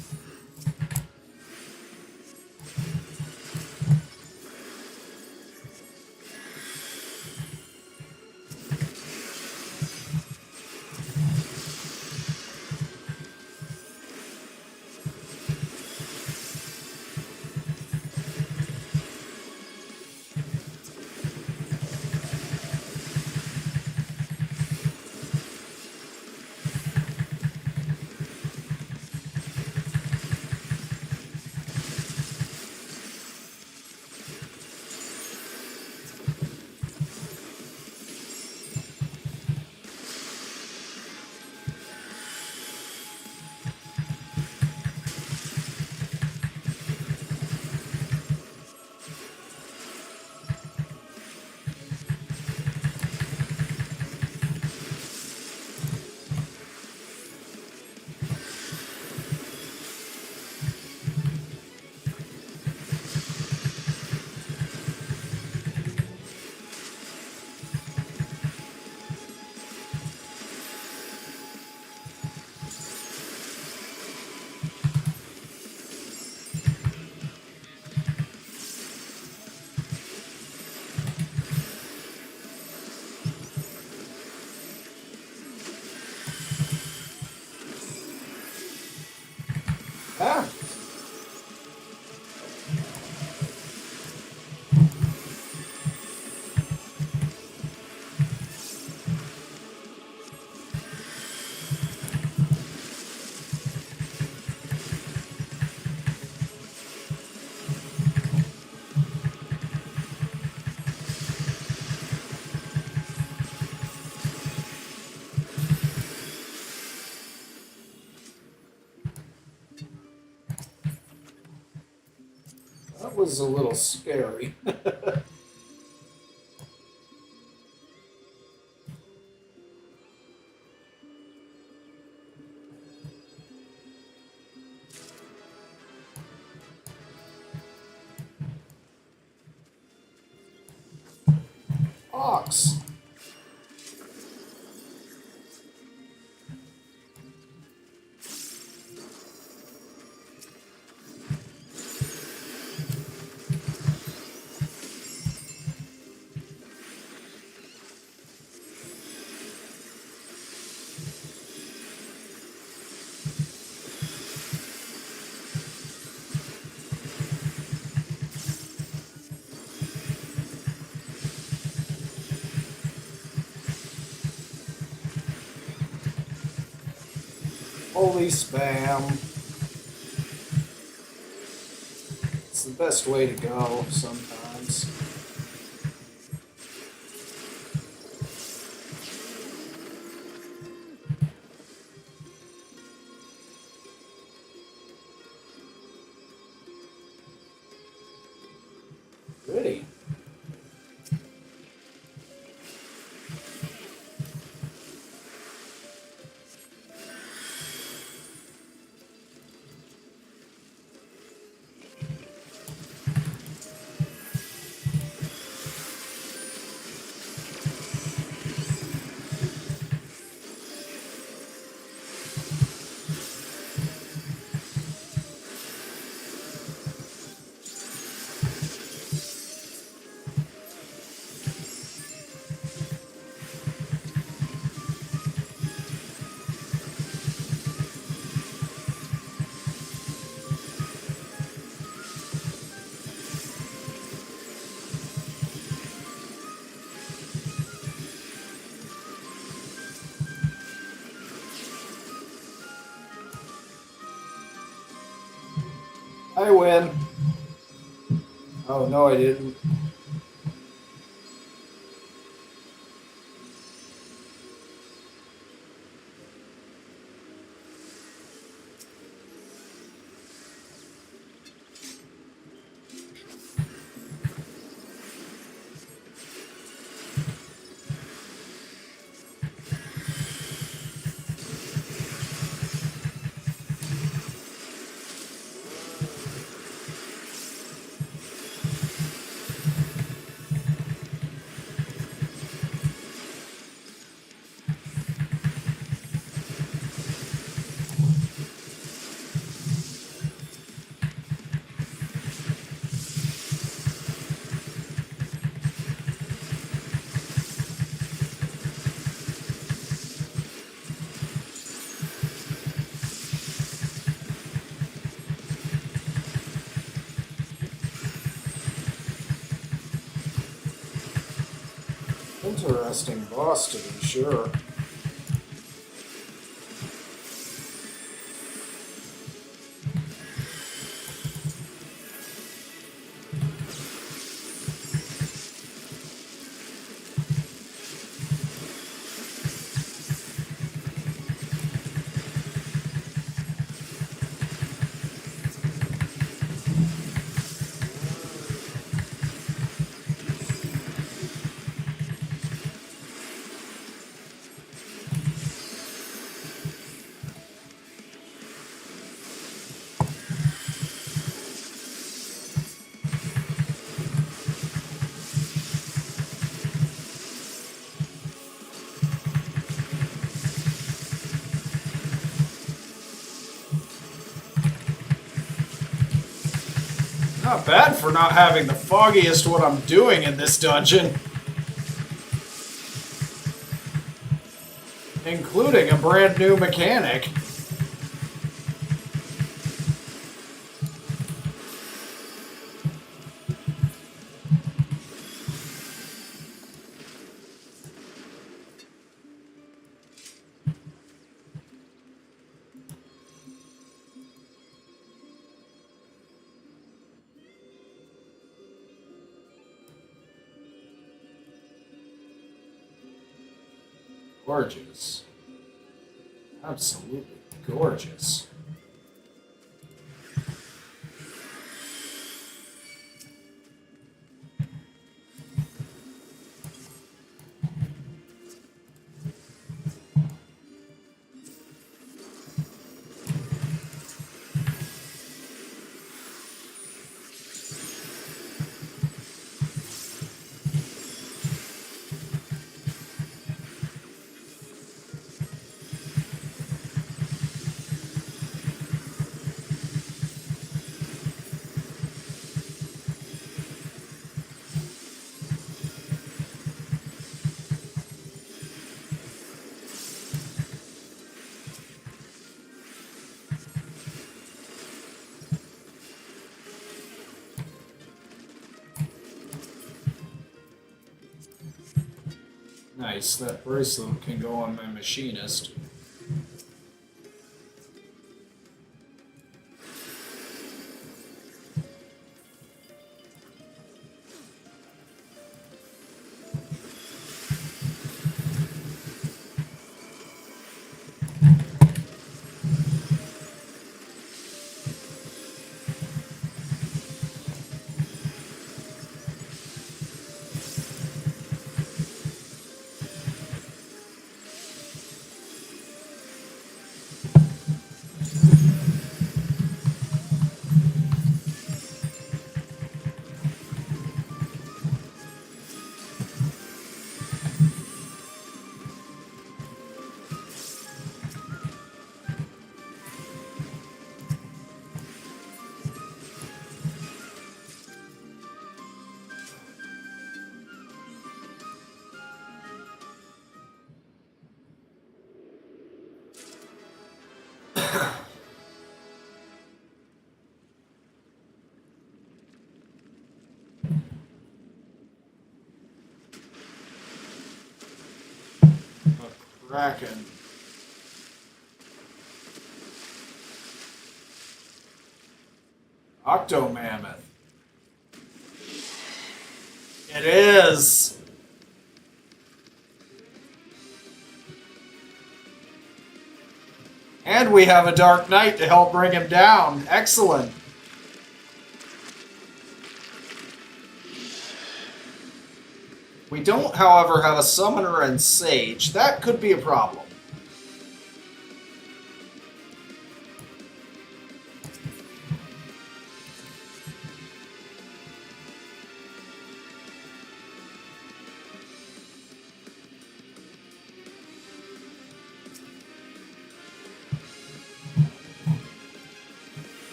That was a little scary. Ox. Holy spam. It's the best way to go sometimes. Pretty. I win. Oh, no, I didn't. Interesting boss, to be sure. Not bad for not having the foggiest what I'm doing in this dungeon. Including a brand new mechanic. Gorgeous. Absolutely gorgeous. Nice, that bracelet can go on my machinist. Kraken. Octomammoth. It is! And we have a Dark Knight to help bring him down. Excellent. We don't, however, have a Summoner and Sage. That could be a problem.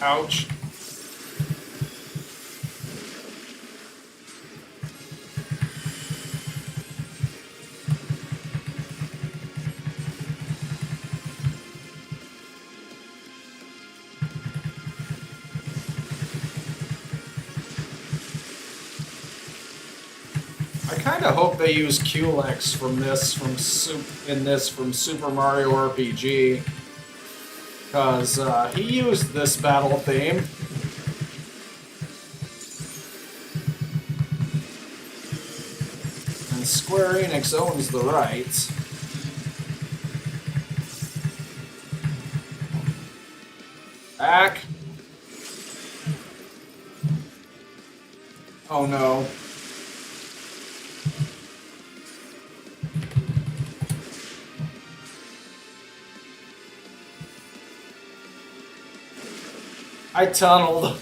Ouch. I kind of hope they use Culex from Super Mario RPG, because he used this battle theme. And Square Enix owns the rights. Back. Oh no. I tunneled.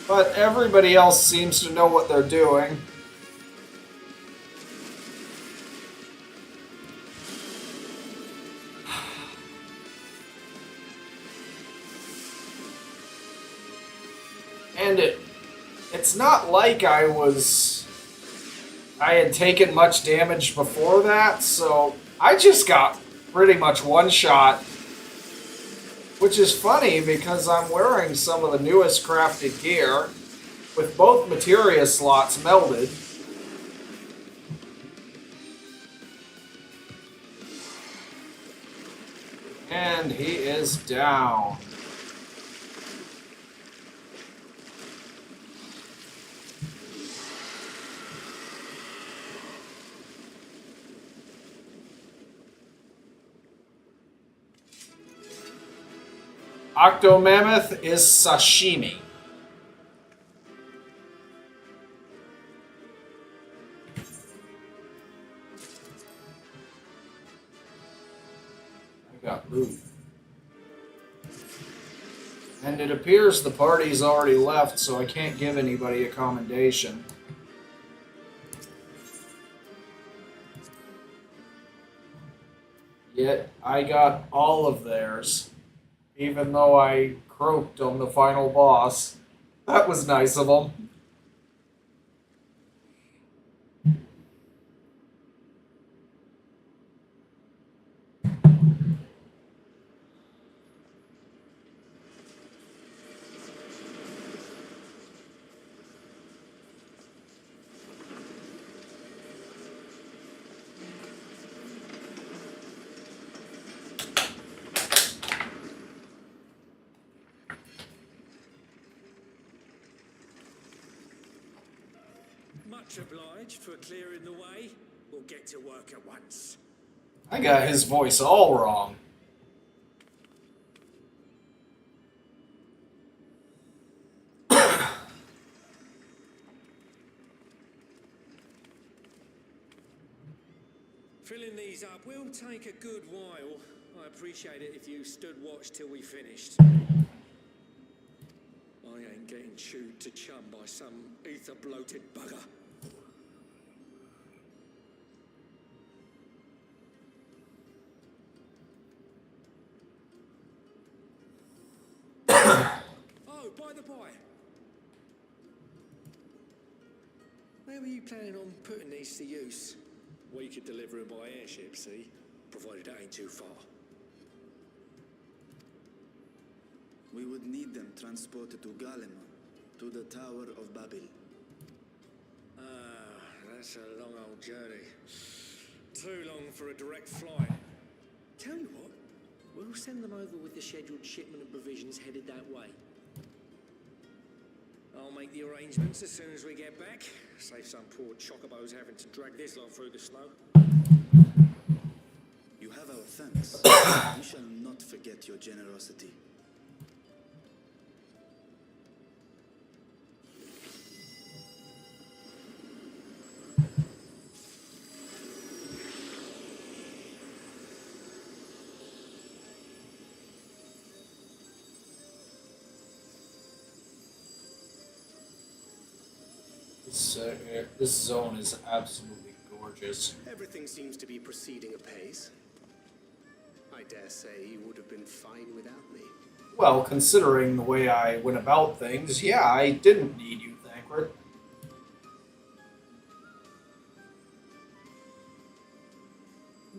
But everybody else seems to know what they're doing. And it's not like I had taken much damage before that, so I just got pretty much one shot. Which is funny because I'm wearing some of the newest crafted gear with both materia slots melded. And And he is down. Octomammoth is sashimi. I got loot. And it appears the party's already left, so I can't give anybody a commendation. Yet I got all of theirs, even though I croaked on the final boss. That was nice of them. Much obliged for clearing the way. We'll get to work at once. I got his voice all wrong. Filling these up will take a good while. I appreciate it if you stood watch till we finished. I ain't getting chewed to chum by some ether-bloated bugger. Oh, by the by. Where were you planning on putting these to use? We could deliver them by airship, see? Provided it ain't too far. We would need them transported to Galema, to the Tower of Babel. Ah, that's a long old journey. Too long for a direct flight. Tell you what, we'll send them over with the scheduled shipment of provisions headed that way. I'll make the arrangements as soon as we get back. Save some poor chocobos having to drag this lot through the snow. You have our thanks. We shall not forget your generosity. This zone is absolutely gorgeous. Everything seems to be proceeding apace. I dare say you would have been fine without me. Well, considering the way I went about things, yeah, I didn't need you, Thancred.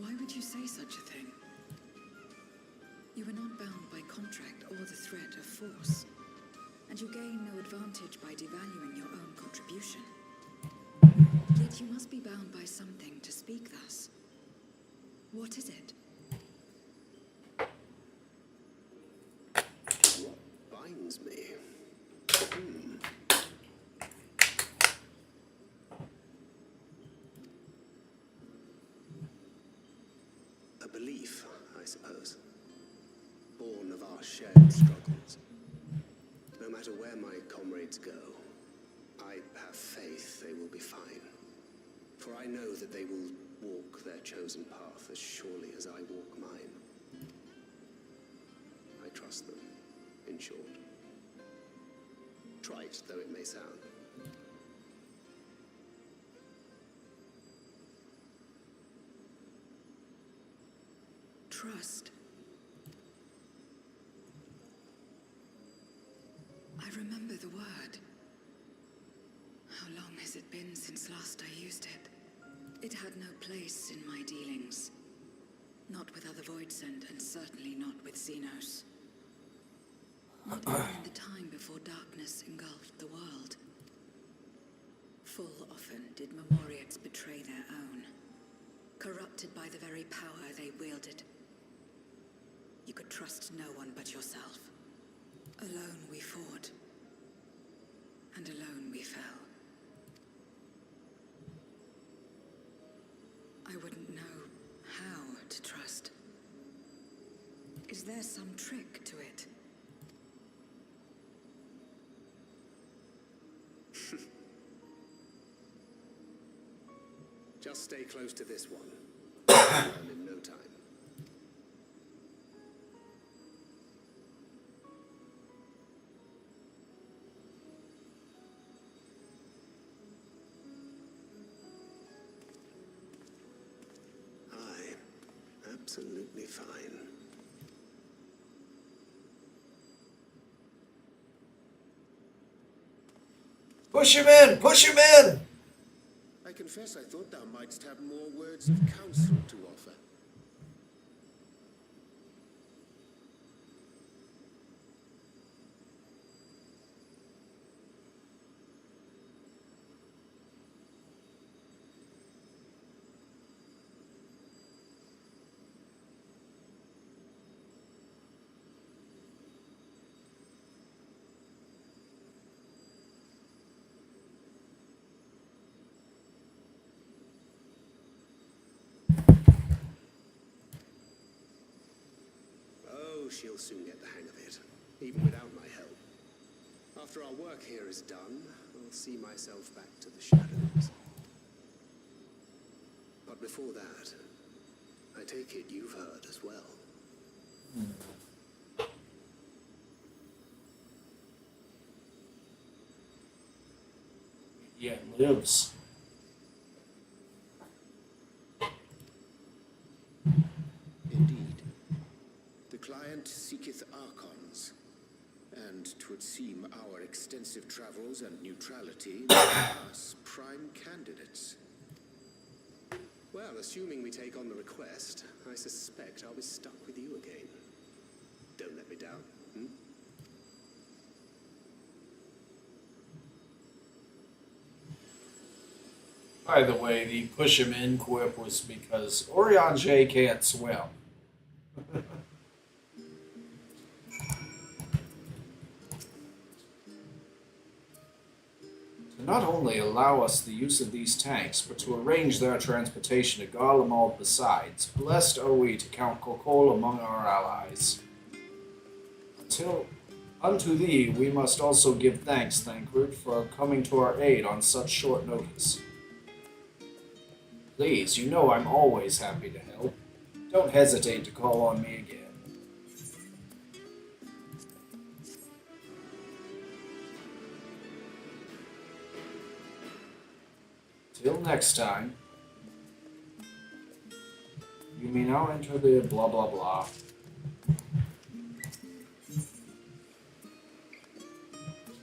Why would you say such a thing? You were not bound by contract or the threat of force, and you gain no advantage by devaluing your own contribution. Yet you must be bound by something to speak thus. What is it? What binds me? A belief, I suppose. Born of our shared struggles. No matter where my comrades go, I have faith they will be fine. For I know that they will walk their chosen path as surely as I walk mine. I trust them, in short. Trite though it may sound. Trust. I remember the word. How long has it been since last I used it? It had no place in my dealings. Not with other Voidsent, and certainly not with Xenos. Not even in the time before darkness engulfed the world. Full often did Memoriates betray their own, corrupted by the very power they wielded. You could trust no one but yourself. Alone we fought, and alone we fell. I wouldn't know how to trust. Is there some trick to it? Just stay close to this one. Learn in no time. Aye, absolutely fine. Push him in! Push him in! I confess I thought thou mightst have more words of counsel to offer. Oh, she'll soon get the hang of it, even without my help. After our work here is done, I'll see myself back to the shadows. But before that, I take it you've heard as well. Yet lives. Indeed. The client seeketh archons, and 'twould seem our extensive travels and neutrality make us prime candidates. Well, assuming we take on the request, I suspect I'll be stuck with you again. Don't let me down, hmm? By the way, the push him in quip was because Orion J can't swim. To not only allow us the use of these tanks, but to arrange their transportation to Garlemald besides, blessed are we to count Kokol among our allies. Unto thee we must also give thanks, Thancred, for coming to our aid on such short notice. Please, you know I'm always happy to help. Don't hesitate to call on me again. Till next time, you may now enter the blah blah blah.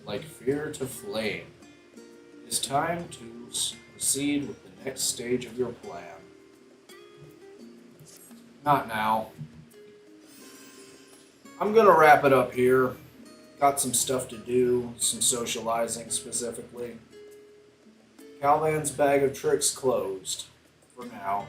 Like fear to flame. It is time to proceed with the next stage of your plan. Not now. I'm gonna wrap it up here. Got some stuff to do, some socializing specifically. Calvan's bag of tricks closed. For now.